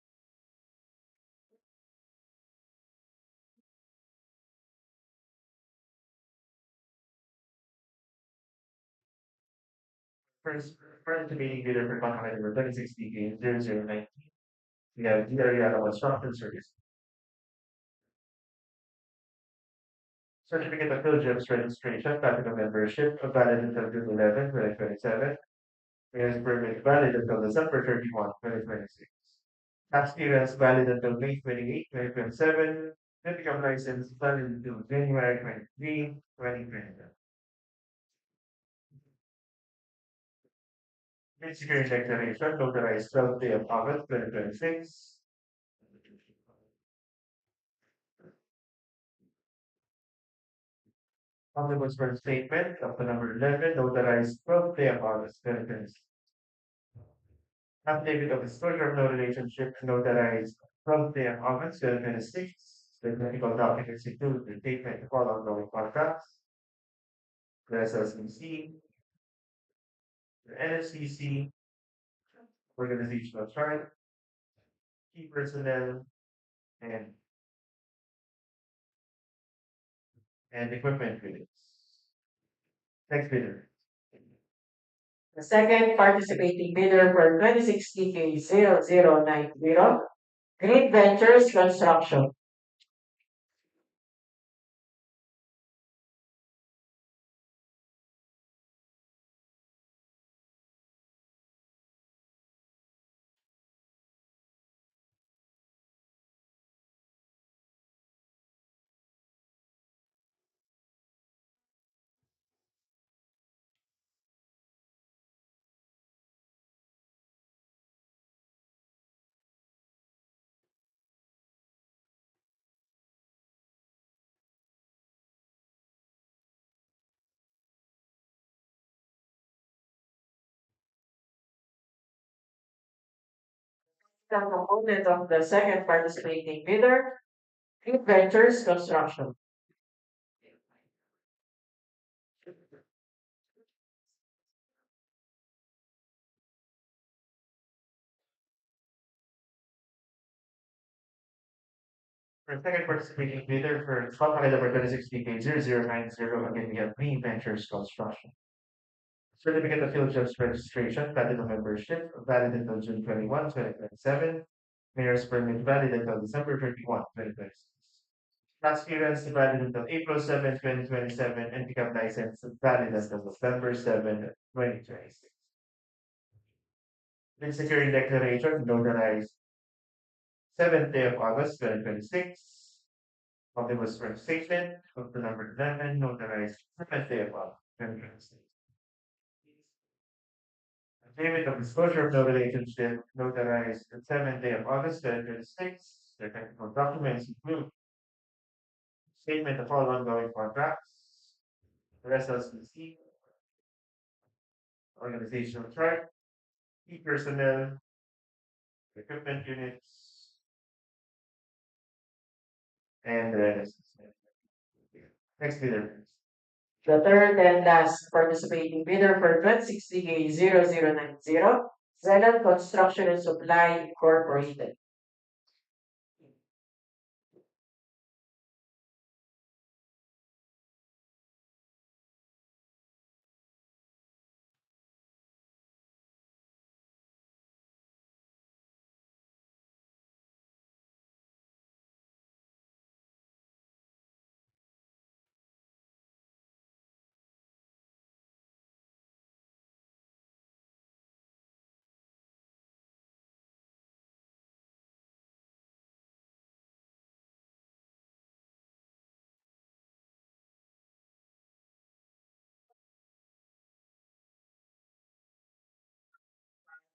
First, debating bidder for contract number 26DK0019. We have DRE Construction Service. Certificate of Diligence Registration, Platinum Membership, valid until June 11, 2027. Mayor's permit valid until December 31, 2026. Tax clearance valid until May 28, 2027. Certificate of license valid until January 23, 2027. Security declaration notarized 12th day of August 2026. Omnibus statement of the number 11 notarized 12th day of August 2026. Affidavit of disclosure of no relationship notarized 12th day of August 2026. The technical documents include the statement of all ongoing contracts, the SLCC, the NSCC, organizational chart, key personnel, and equipment release. Next bidder. The second participating bidder for 2060K0090, Great Ventures Construction. The component of the second participating bidder, Great Ventures Construction. For second participating bidder for contract number 2060K0090, again, we have Green Ventures Construction. Certificate of Field Jobs Registration, Platinum Membership, valid until June 21, 2027. Mayor's Permit valid until December 31, 2026. Tax clearance valid until April 7, 2027, and pickup license valid until November 7, 2026. Bid security declaration notarized 7th day of August 2026. Omnibus first statement of the number 11 notarized 7th day of August 2026. Affidavit of disclosure of no relationship notarized the 7th day of August 2026. The technical documents include statement of all ongoing contracts, the SLCC, organizational chart, key personnel, equipment units, and the rest. Next bidder. The third and last participating bidder for 2060K0090, Zenon Construction and Supply Incorporated.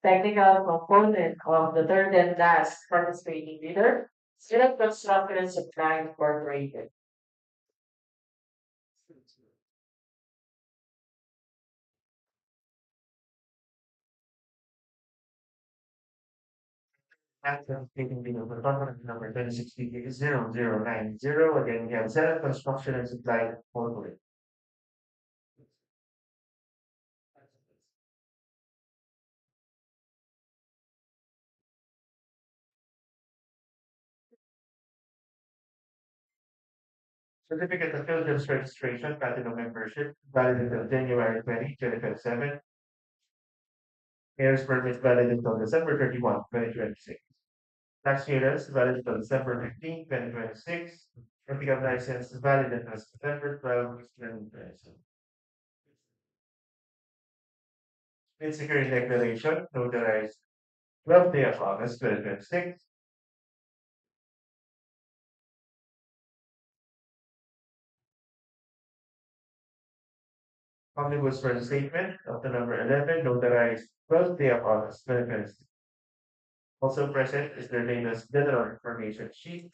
Technical component of the third and last participating bidder, Zenon Construction and Supply Incorporated. Active taking bidder for contract number 2060K0090. Again, we have Zenith Construction and Supply Incorporated. Certificate of Field Jobs Registration, Platinum Membership, valid until January 20, 2027. Mayor's Permit valid until December 31, 2026. Tax clearance valid until December 15, 2026. And pickup license valid until September 12, 2027. Bid security declaration notarized 12th day of August 2026. Omnibus for the statement of the number 11 notarized 12th day of August 2026. Also present is their latest general information sheet.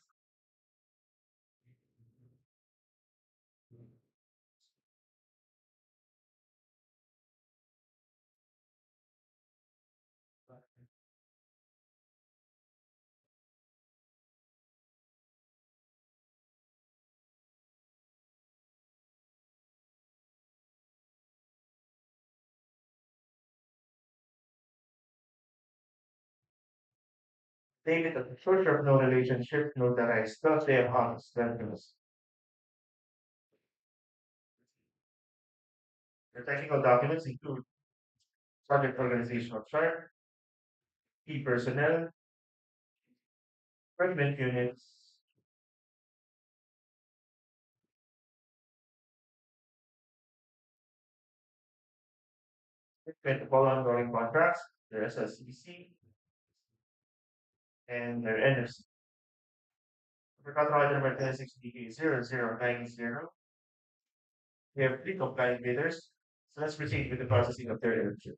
David of the Church of No Relationship, notarized Thursday of August 20th. The technical documents include project organizational chart, key personnel, fragment units, all ongoing contracts, their SLCC, and their NFC. For contract item number 1060K0090, we have 3 compliant bidders. So let's proceed with the processing of their election.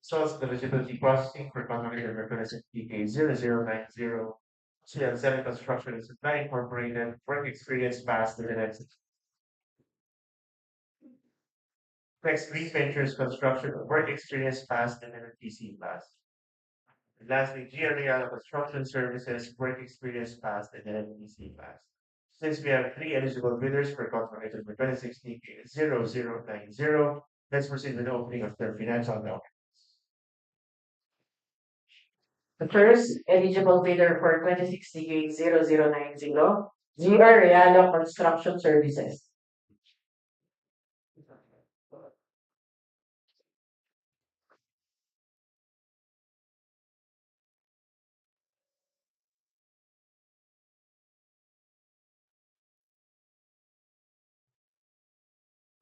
Source eligibility processing for contract number 1060K0090. So yeah, Zenit Construction is not incorporated, work experience past the next. Next, Green Ventures Construction, work experience past and then PC past. And lastly, GREL Construction Services, work experience past and then PC past. Since we have 3 eligible bidders for contract number 2060K0090, let's proceed with the opening of their financial documents. The first eligible bidder for 2068-0090, GR Realo Construction Services.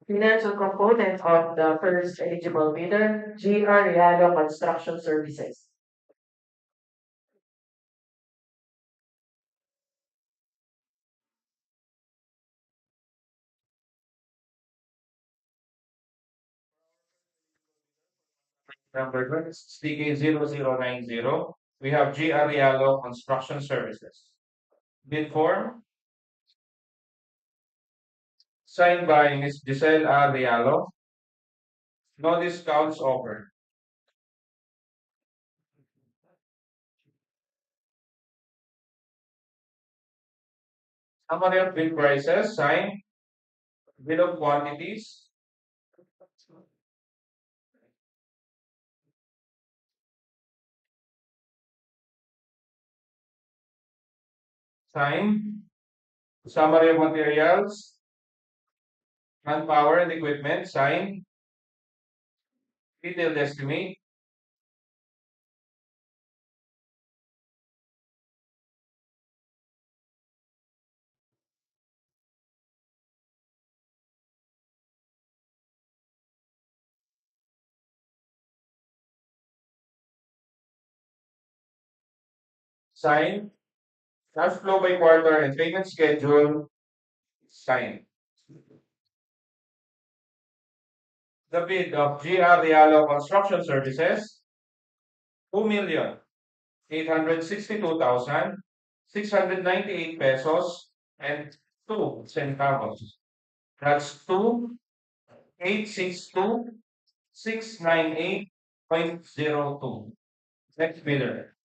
Financial component of the first eligible bidder, GR Realo Construction Services. Number 2060K0090, we have G. Arialo Construction Services. Bid form signed by Ms. Giselle Arialo, No discounts offered. Summary of bid prices, signed. Bill of quantities, signed. Summary of materials, manpower and equipment, signed. Detailed estimate, signed. Cash flow by quarter and payment schedule, signed. The bid of GR Realo Construction Services, 2,862,698 pesos and 2 centavos. That's 2,862,698.02. Next bidder.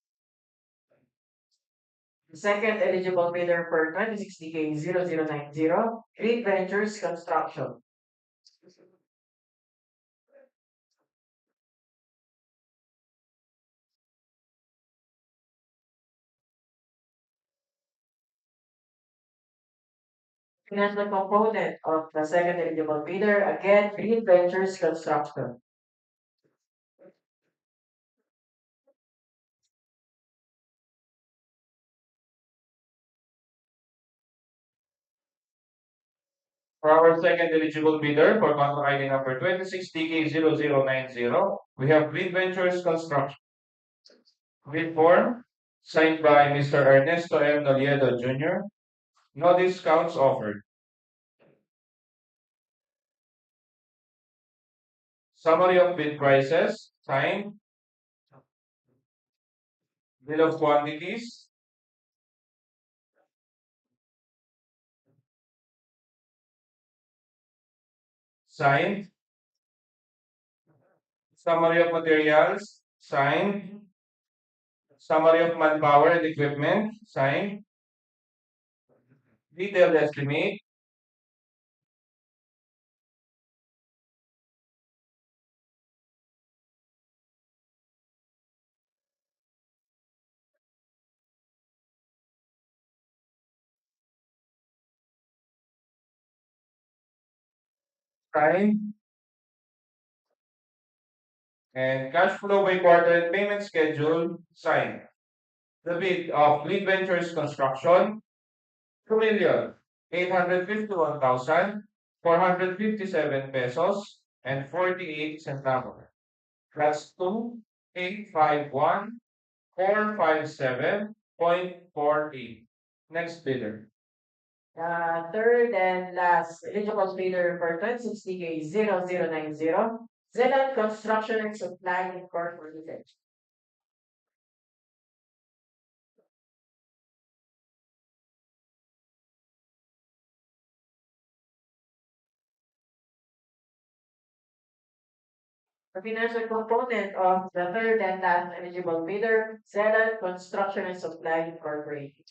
The second eligible bidder for 2060K0090, Green Ventures Construction. Financial component of the second eligible bidder, again, Green Ventures Construction. For our second eligible bidder for contract ID number 26DK0090, we have Green Ventures Construction. Bid form signed by Mr. Ernesto M. Noliedo Jr. No discounts offered. Summary of bid prices, signed. Bill of quantities, signed. Summary of materials, signed. Summary of manpower and equipment, signed. Detailed estimate, signed. And cash flow by quarter and payment schedule, signed. The bid of Green Ventures Construction, 2,851,457 pesos and 48 centavos. That's 2,851,457.48. Next bidder. Third and last eligible bidder for 2060K0090, Zealand Construction and Supply Incorporated. The financial component of the third and last eligible bidder, Zealand Construction and Supply Incorporated.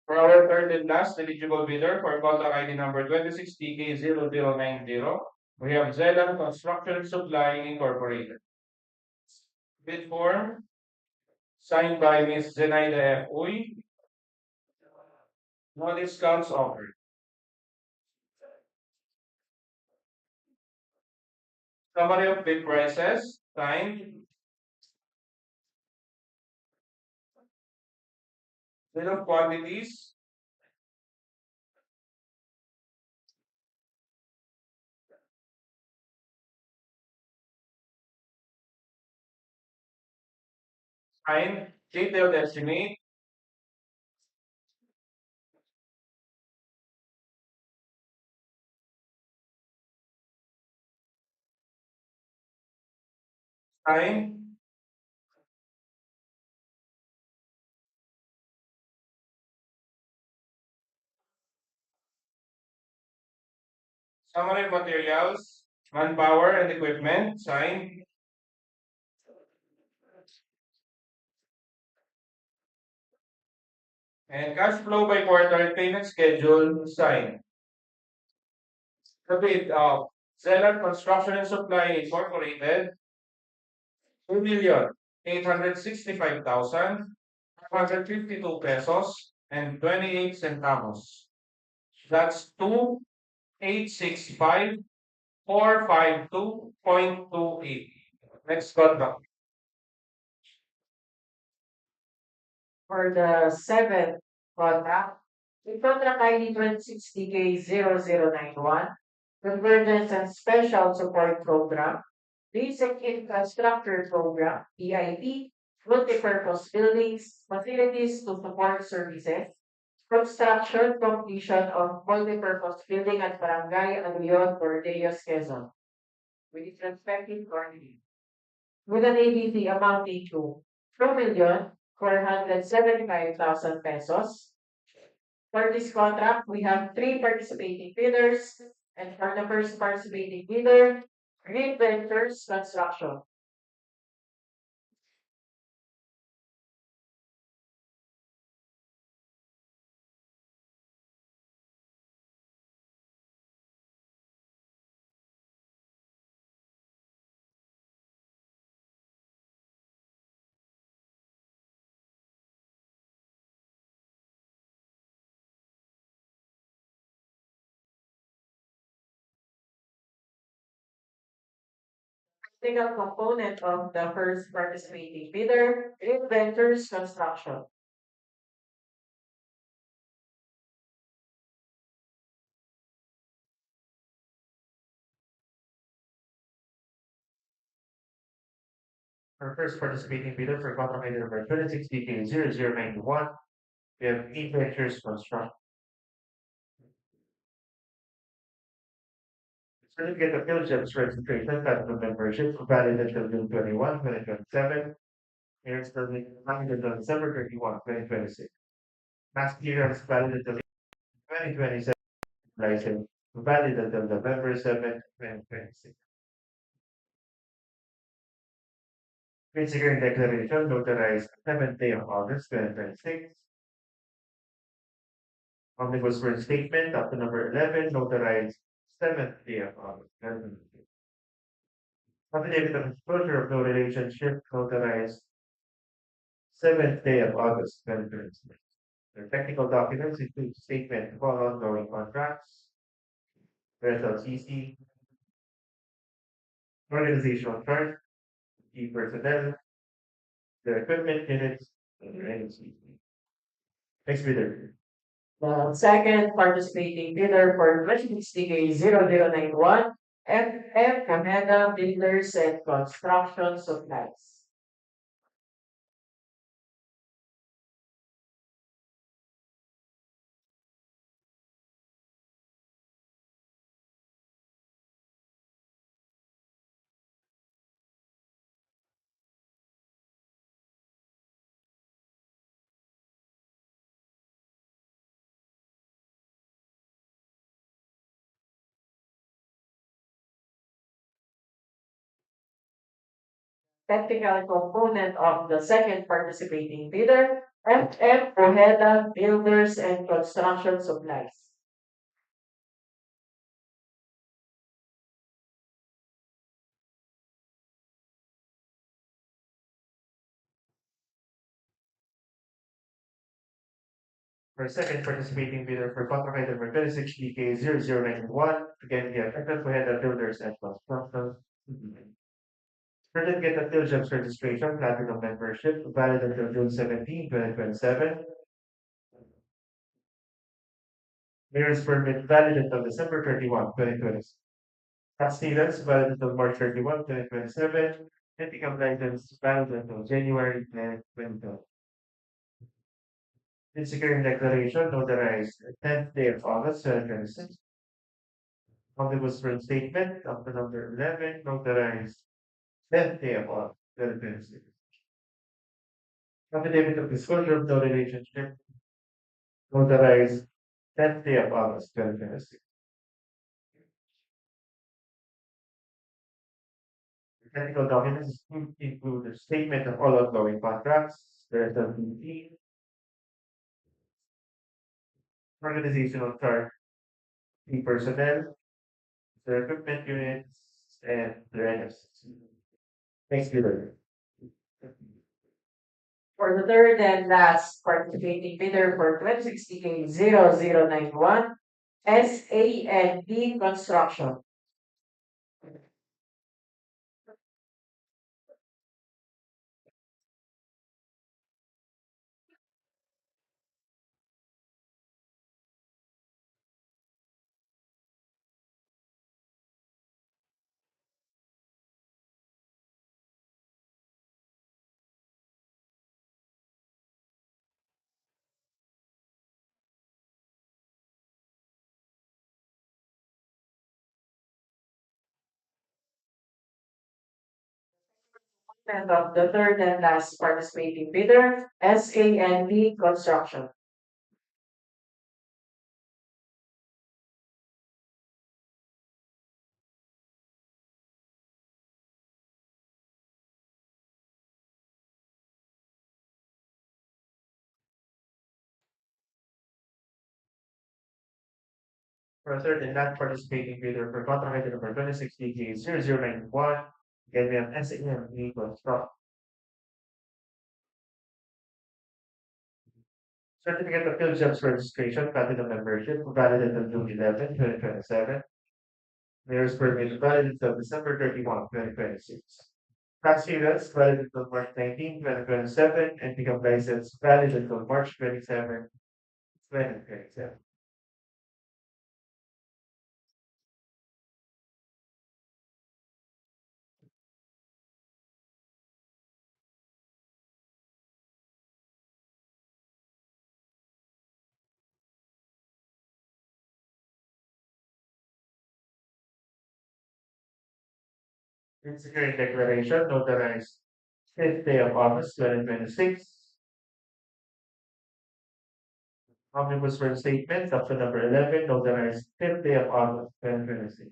For our third and last eligible bidder for contract ID number 26DK0090, we have Zealand Construction Supply Incorporated. Bid form signed by Ms. Zenaida F. Uy. No discounts offered. Summary of bid prices, signed. Bill of quantities, signed. Detailed estimate, signed. Summary of materials, manpower and equipment, signed. And cash flow by quarter and payment schedule, signed. The bid of Zeller Construction and Supply Incorporated, 2,865,552 pesos and 28 centavos. That's 2,865,452.28. Next contract. For the seventh contract, the contract ID 2060K0091, Convergence and Special Support Program, Basic Infrastructure Program, EIP, Multipurpose Buildings, Facilities to Support Services, Construction Completion of Multipurpose Building at Barangay Aluyon for DEO Quezon, with its respective coordinates, with an ABC amounting to 2,475,000 pesos. For this contract, we have three participating bidders, and for the first participating bidder, Green Ventures Construction. Single component of the first participating bidder, Green Ventures Construction. Our first participating bidder for contract item number 26DK0091, we have E-Ventures Construction. Certificate of Diligence Registration, Platinum Membership, valid until June 21, 2027. Hearings permit until December 31, 2026. Mass clearance valid until 2027. License valid until November 7, 2026. Securing declaration notarized 7th day of August 2026. Omnibus Word Statement up to number 11 notarized 7th day of August 2026. Affidavit of disclosure of no relationship notarized 7th day of August 2026. The technical documents include statement of all ongoing contracts, SLCC, organizational chart, key personnel, the equipment units, and the agency. Next bidder. The second participating bidder for 2060K0091, FF Canada Builders and Construction Supplies. Technical component of the second participating bidder, FF Ojeda Builders and Construction Supplies. For second participating bidder for contract item number 26DK0091, again, we have FF Ojeda Builders and Construction. Certificate of Diligence Registration, Platinum Membership, valid until June 17, 2027. Mayor's Permit valid until December 31, 2026. Tax clearance valid until March 31, 2027. And income license valid until January 10, 2020. Securing declaration notarized 10th day of August 2026. Omnibus Word Statement up to number 11 notarized 10th day of August 2026. Affidavit of disclosure of no relationship notarized 10th day of August 2026. Technical documents include the statement of all ongoing contracts, the SWP, organizational chart, the personnel, the equipment units, and the NFCs. Thanks, Peter. For the third and last participating bidder for 2016-0091, SAND Construction. And of the third and last participating bidder, SAND Construction. For a third and last participating bidder for contract item number 2016-0091, again, we have SAM Legal Stock. Certificate of Field Jobs Registration, Platinum Membership, valid until June 11, 2027. Mayor's permit valid until December 31, 2026. Tax students valid until March 19, 2027, and become licensed valid until March 27, 2027. Insecurity Declaration, notarized 5th day of August, 2026. Omnibus Rent Statement, Document number 11, notarized 5th day of August, 2026.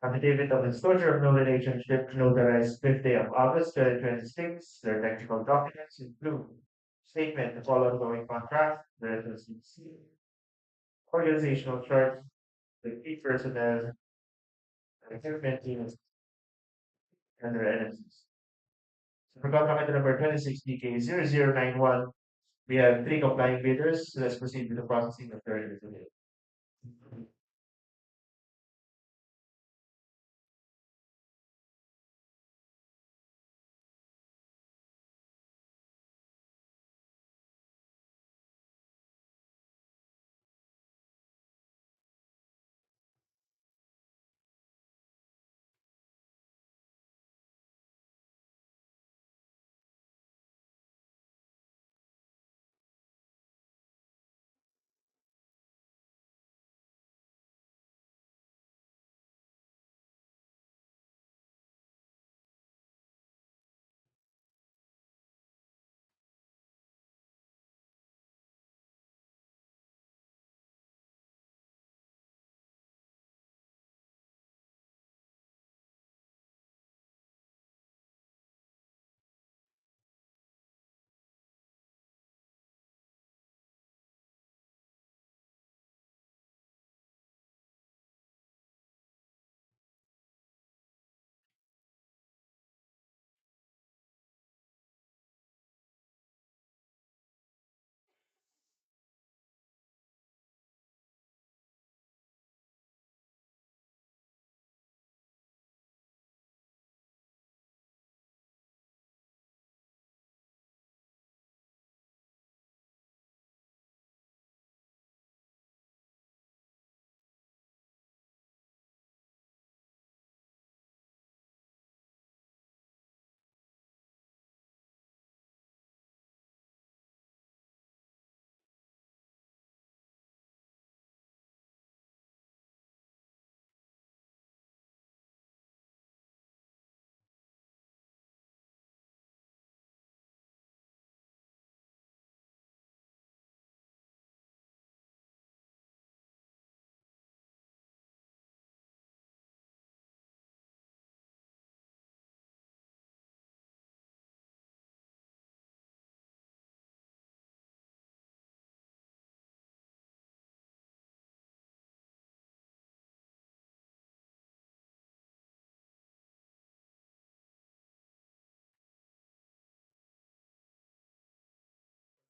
Affidavit of disclosure of no relationship, notarized 5th day of August, 2026. Their technical documents include statement of all ongoing contracts, the SSC, organizational chart, the key personnel, the equipment units, and their NFCs. So for contract number 26DK0091, we have 3 complying bidders. Let's proceed with the processing of the order today.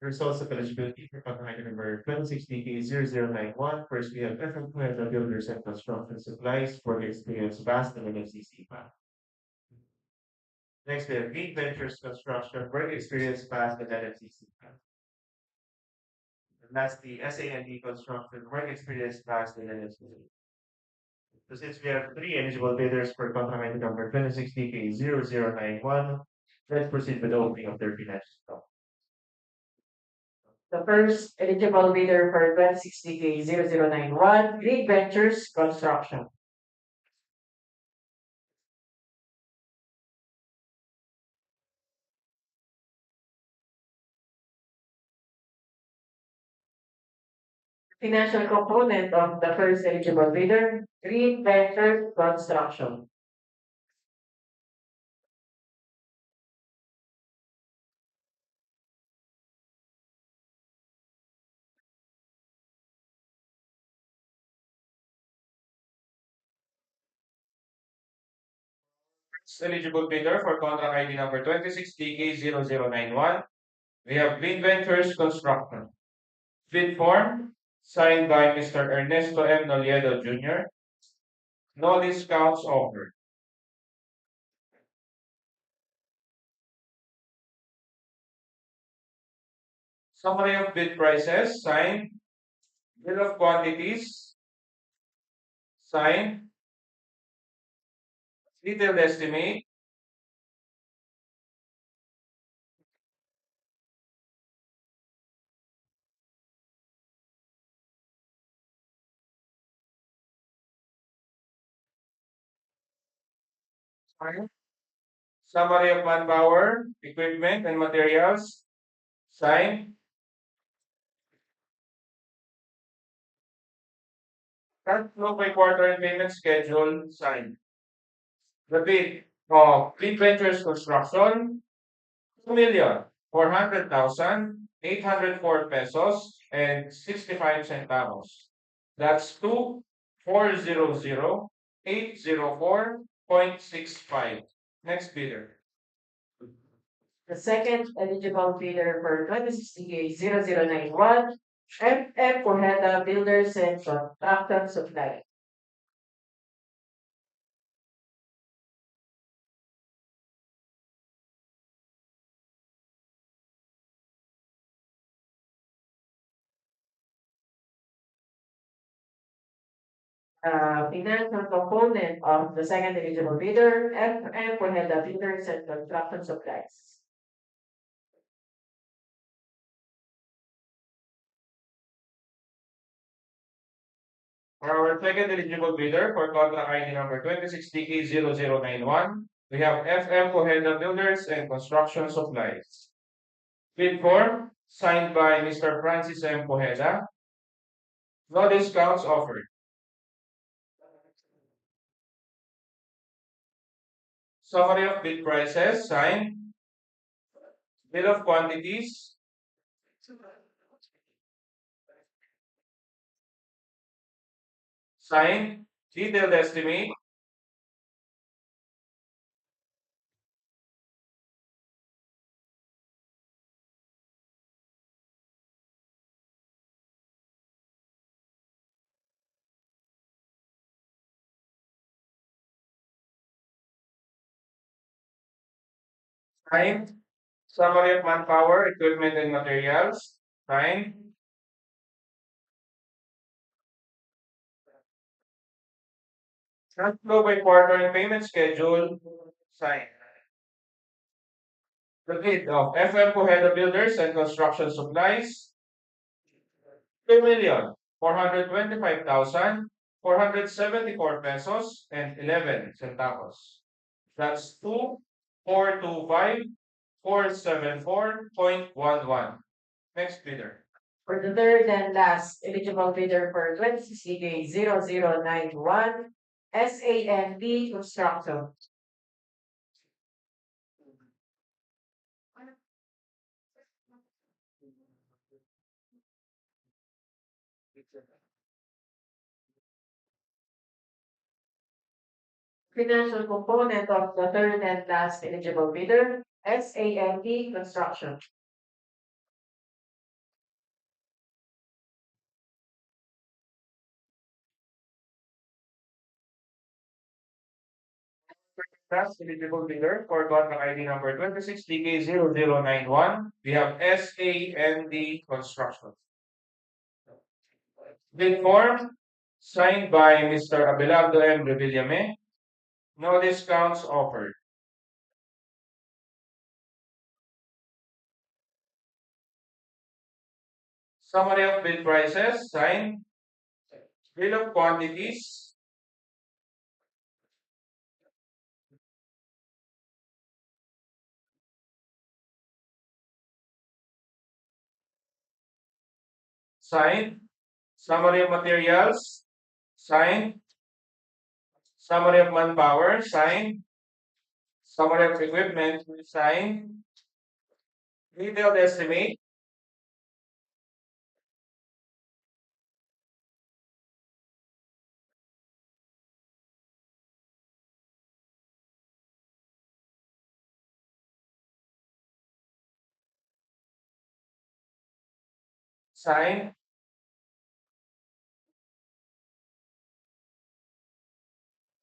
Results of eligibility for contract number 2060K0091. First, we have FM Puerto Builders and Construction Supplies for experience vast and NFCC pa. Next, we have Green Ventures Construction work experience vast and NFCC pa. And lastly, SAND Construction work experience vast and NFCC. So since we have three eligible bidders for contract number 2060K0091, let's proceed with the opening of their financial stock. The first eligible bidder for 2060K0091, Green Ventures Construction. Financial component of the first eligible bidder, Green Ventures Construction. Eligible bidder for contract ID number 26DK0091. We have Green Ventures Construction. Bid form signed by Mr. Ernesto M. Noliedo Jr. No discounts offered. Summary of bid prices signed. Bill of quantities signed. Detailed estimate. Signed. Summary of manpower, equipment, and materials signed. Cash flow by quarter and payment schedule signed. The bid of Green Ventures Construction, 2,400,804 pesos and 65 centavos. That's 2,400,804.65. Next bidder. The second eligible bidder for 2060K0091, FM Pojeda Builders and Construction Supply. Financial component of the second eligible bidder, FM Pojeda Builders and Construction Supplies. For our second eligible bidder for contract ID number 26DK0091, we have FM Pojeda Builders and Construction Supplies. Bid form signed by Mr. Francis M. Pojeda. No discounts offered. Summary of bid prices signed. Bill of quantities. Signed. Detailed estimate. Signed. Summary of manpower, equipment, and materials. Signed. Cash flow by quarter and payment schedule. Signed. The bid of FM Pojeda Builders and Construction Supplies, 2,425,474 pesos and 11 centavos. That's 2,425,474.11. Next bidder. For the third and last eligible bidder for 2060K0091, SAND Construction. Financial component of the third and last eligible bidder, SAND Construction. Last eligible bidder for contract ID number 26DK0091. We have SAND Construction. Bid form signed by Mr. Abelardo M. Revillame. No discounts offered. Summary of bid prices signed. Bill of quantities. Signed. Summary of materials. Signed. Summary of manpower. Signed. Summary of equipment. Signed. Detailed estimate. Signed.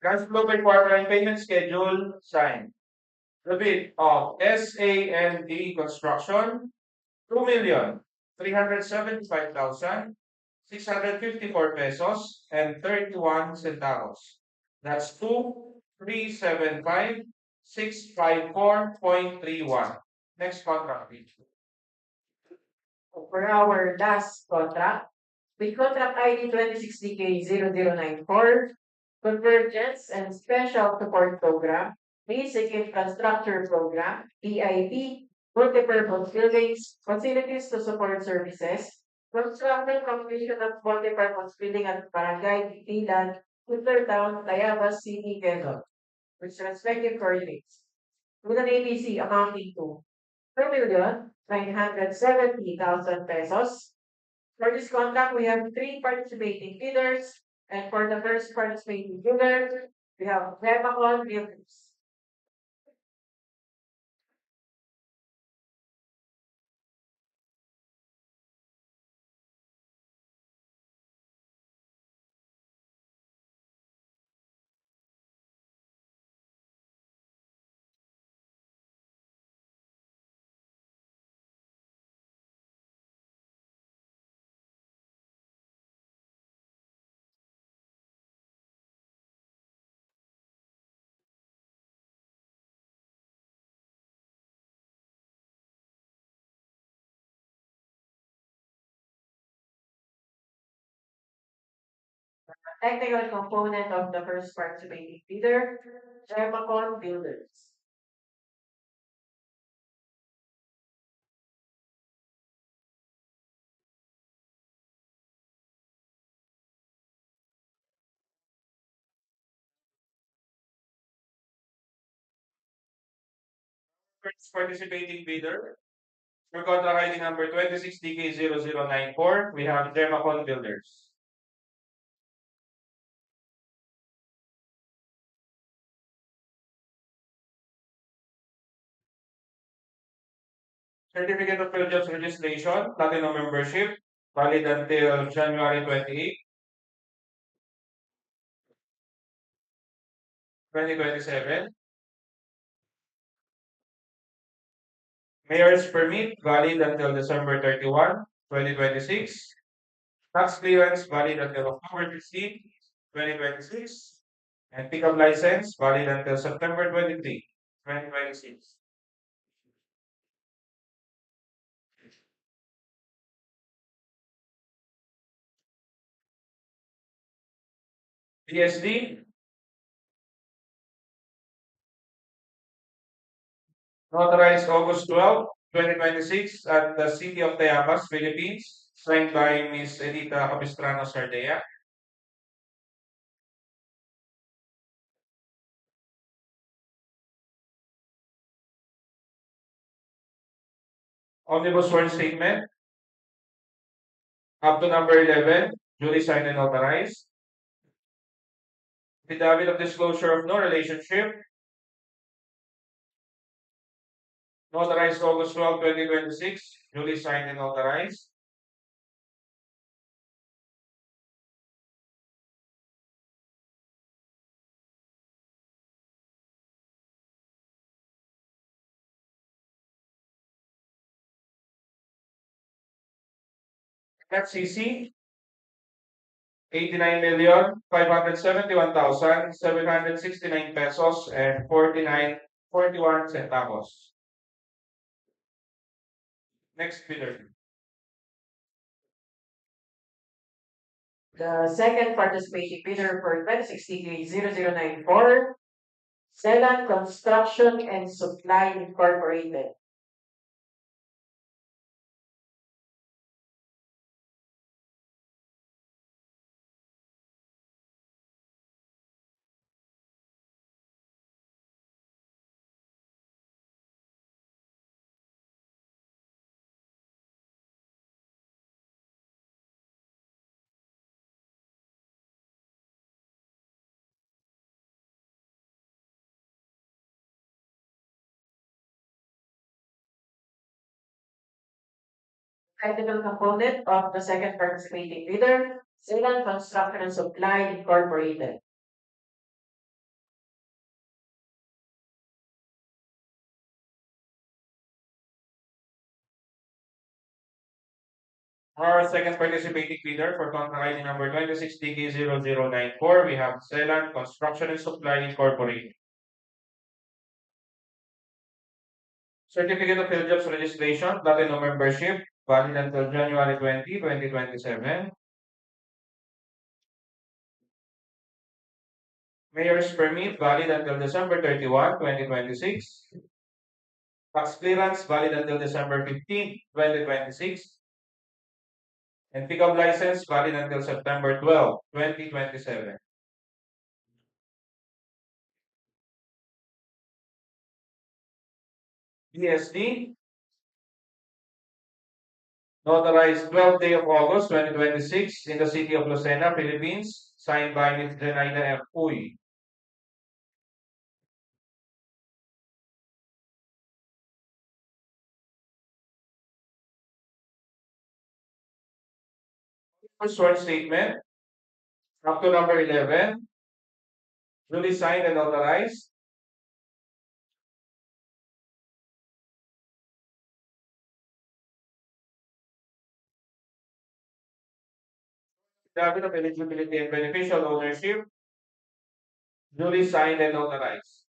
Cash flow by quarter and payment schedule. Signed. The bid of SAND Construction, 2,375,654 pesos and 31 centavos. That's 2,375,654.31. Next contract, please. For our last contract, with contract ID 26DK0094, Convergence and Special Support Program, Basic Infrastructure Program, BIP, Multipurpose Buildings, Facilities to Support Services, Construction Completion of Multipurpose Building at Barangay, Lucban-Tayabas City, Quezon, which respective coordinates, with an ABC amounting to 2,970,000 pesos. For this contract, we have three participating bidders, and for the first participating bidder, we have Remacon Builders. Technical component of the first participating bidder, Remacon Builders. First participating bidder for contract ID number 26DK0094, we have Demacon Builders. Certificate of Field Jobs Registration, Platinum Membership, valid until January 28, 2027. Mayor's Permit, valid until December 31, 2026. Tax clearance, valid until October 15, 2026. And pickup license, valid until September 23, 2026. PSD, notarized August 12, 2026 at the City of Tayabas, Philippines, signed by Ms. Edita Capistrano Sardea. Omnibus Sworn Statement, up to number 11, duly signed and authorized. Affidavit of Disclosure of No Relationship, notarized August 12, 2026, duly signed and authorized. FCC, 89,571,769 pesos and 41 centavos. Next bidder. The second participating bidder for 2016-0094, Selan Construction and Supply Incorporated. Technical component of the second participating bidder, Selan Construction and Supply Incorporated. Our second participating bidder for contract ID number 26DK0094, we have Selan Construction and Supply Incorporated. Certificate of Field Jobs Registration, Platinum Membership, valid until January 20, 2027. Mayor's Permit, valid until December 31, 2026. Tax Clearance, valid until December 15, 2026. And Pickup License, valid until September 12, 2027. DSD, notarized 12th day of August 2026 in the city of Lucena, Philippines, signed by Ms. Zenaida F. Uy. Sworn statement, up to number 11, duly signed and authorized. Affidavit of eligibility and beneficial ownership, duly signed and authorized.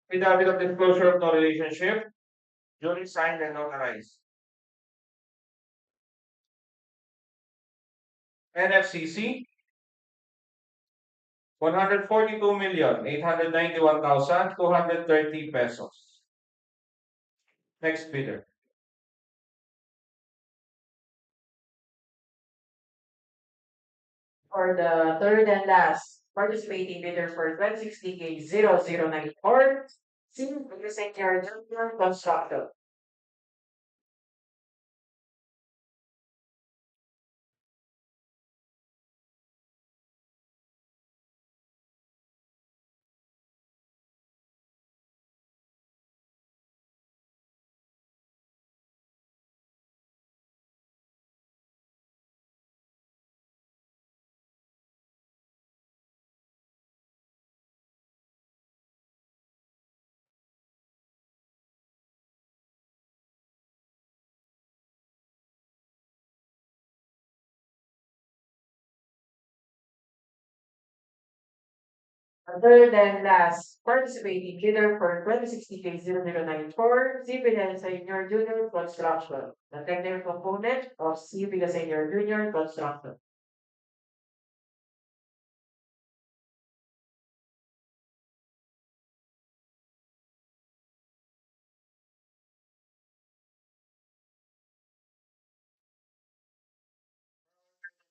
Affidavit of disclosure of no relationship, duly signed and authorized. NFCC, 142,891,230 pesos. Next bidder. For the third and last participating bidder for 2016-0094, Senior Junior Construction. The third and last participating bidder for 2016-0094, Civil Senior Junior Construction, the technical component of Civil Senior Junior Construction.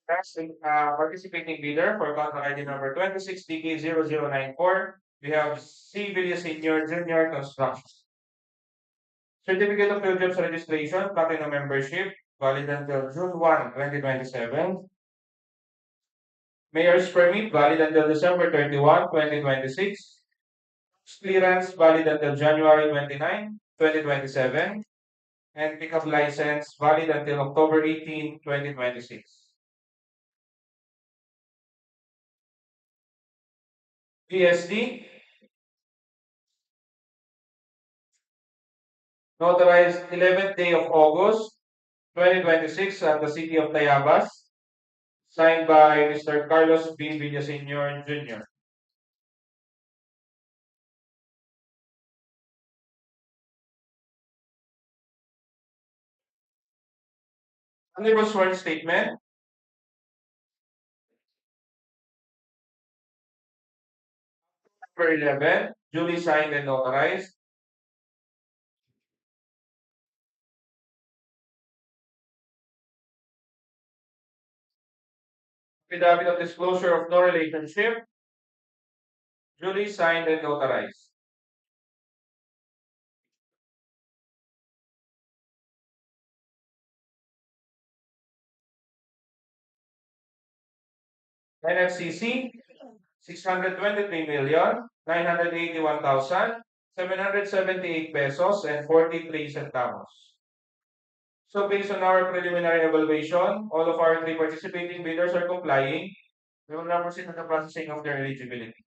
Next, participating bidder for contract ID number 26DK0094, we have Civil Senior Junior Construction. Certificate of Field Jobs Registration, Platinum Membership, valid until June 1, 2027. Mayor's permit valid until December 31, 2026. Clearance valid until January 29, 2027. And pickup license valid until October 18, 2026. PSD, notarized 11th day of August 2026 at the city of Tayabas, signed by Mr. Carlos B. Villaseñor Jr. Omnibus sworn statement. Number 11, duly signed and notarized. Affidavit of disclosure of no relationship, duly signed and notarized. NFCC, 623,981,778 pesos and 43 centavos. So based on our preliminary evaluation, all of our three participating bidders are complying. We will now proceed to the processing of their eligibility.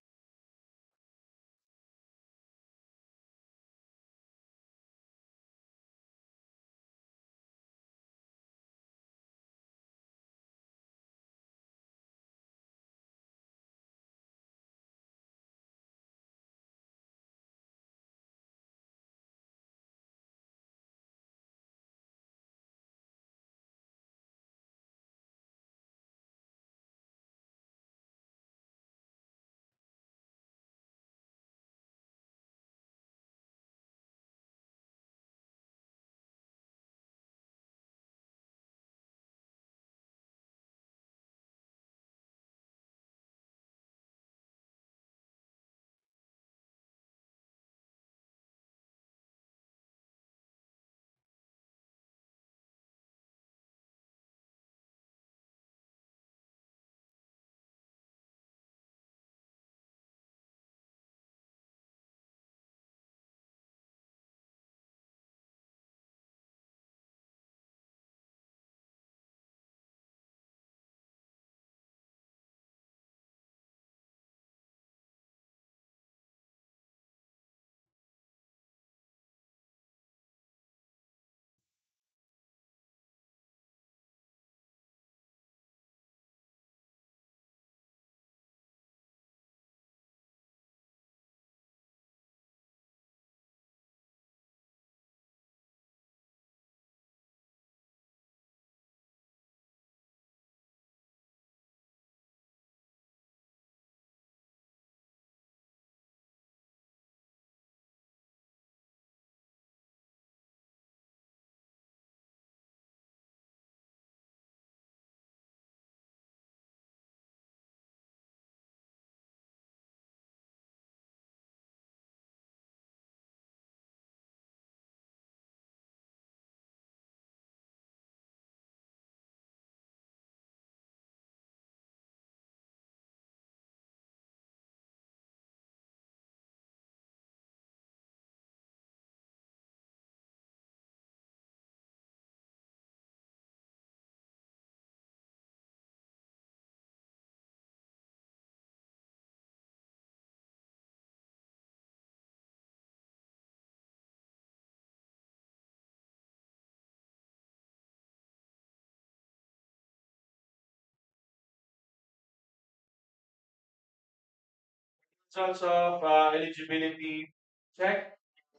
Results of eligibility check.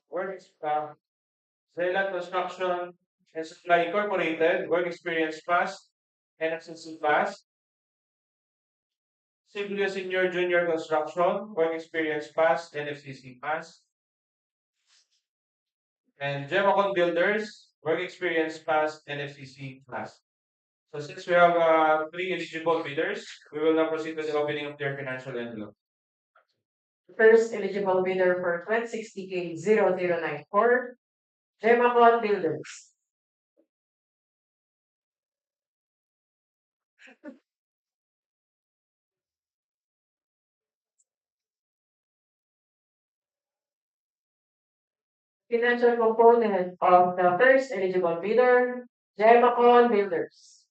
Work Zealand Construction and Supply Incorporated, Work Experience Pass, NFCC Pass. Civil Senior Junior Construction, Work Experience Pass, NFCC Pass. And Gemacon Builders, Work Experience Pass, NFCC Pass. So since we have three eligible bidders, we will now proceed to the opening of their financial envelope. First eligible bidder for 1260K0094, Gemacon Builders. Financial component of the first eligible bidder, Gemacon Builders.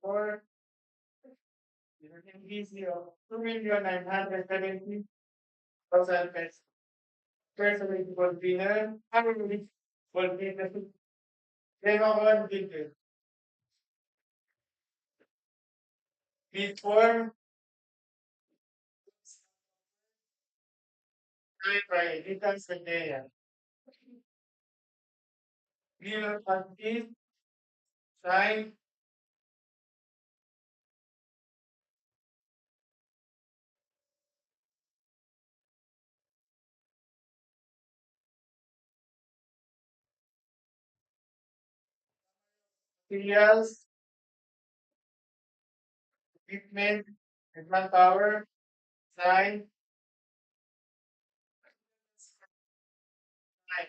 Four, easy of 2,970,000 pesos. First eligible bidder, eligible bidder, Democrat bidder. Bid for by Little Sagaya. Bidder parties, sign, materials, equipment, and manpower, sign, sign.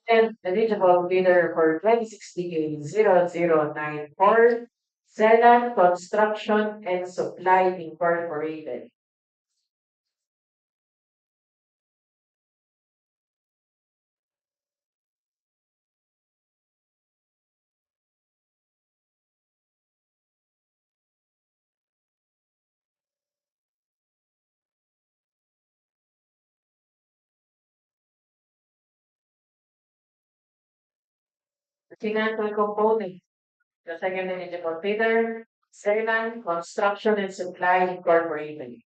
And eligible bidder for 2060-0094, Zeland Construction and Supply Incorporated. Financial component. The second eligible bidder, Zeland Construction and Supply Incorporated.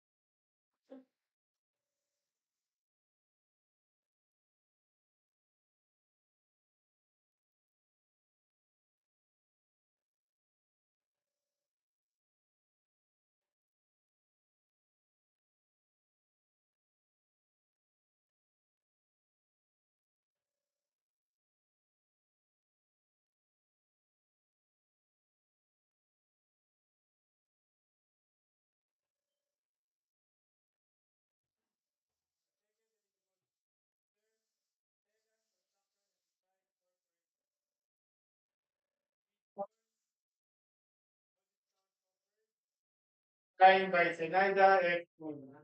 Signed by Zenaida F. Luna.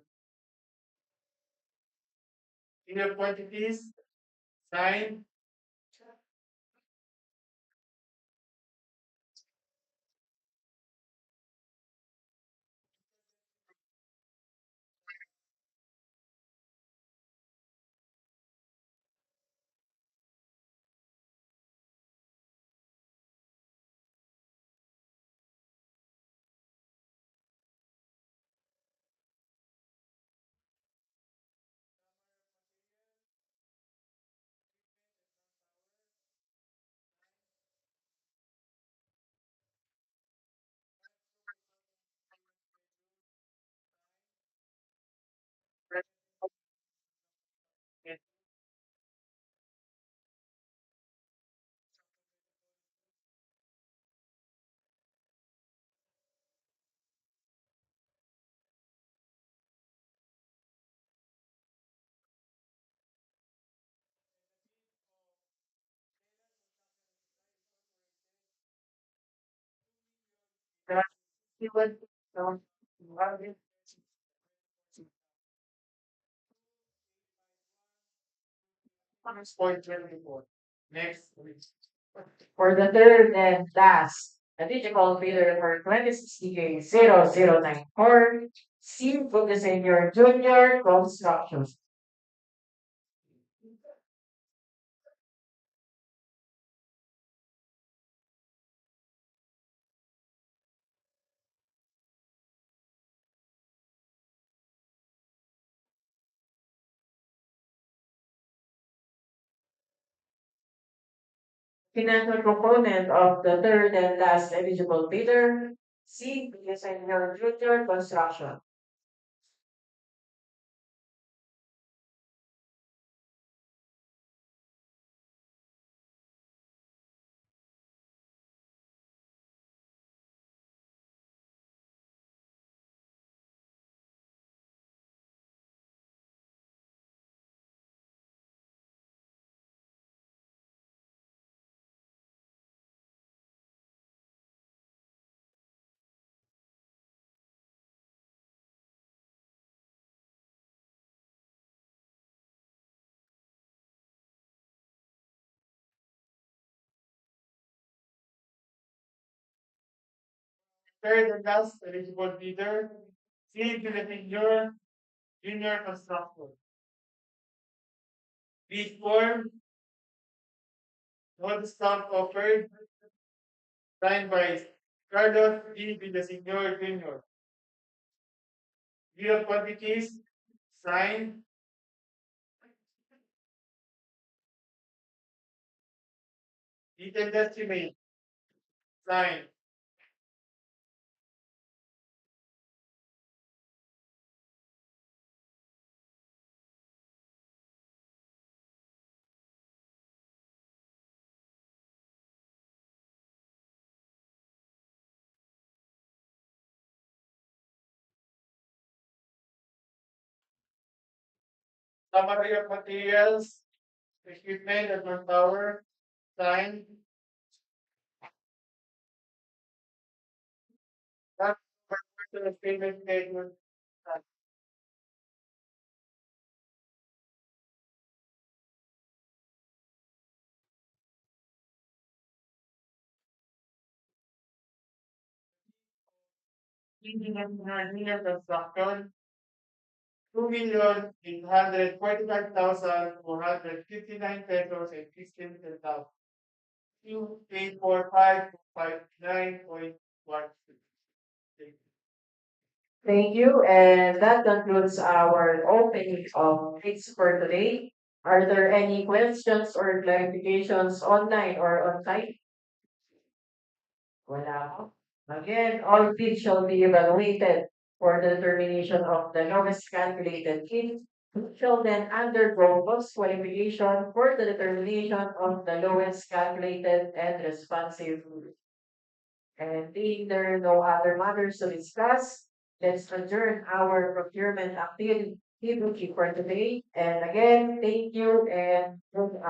Senior quantities, signed, So, 6.24. Next, please. for the third and last eligible bidder for 2060-0094, C. Senior Junior Construction. Financial component of the third and last eligible bidder, C. Senior Junior Construction. Third and last eligible bidder, C. Senior Junior Construction. Bid form, no discount offered, signed by Carlos D. Villaseñor Jr. View of quantities, signed. Detailed estimate, signed. Summary of materials, equipment and manpower, signed. That for payment schedule, signed. Engineer construction, 2,845,459 pesos and 15 centavos. You paid for 5259.1. Thank you, and that concludes our opening of bids for today. Are there any questions or clarifications online or on site? Wala po. Again, all bids shall be evaluated for the determination of the lowest calculated bid, which shall then undergo post qualification for the determination of the lowest calculated and responsive bid. And being there are no other matters to discuss, let's adjourn our procurement activity for today. And again, thank you and good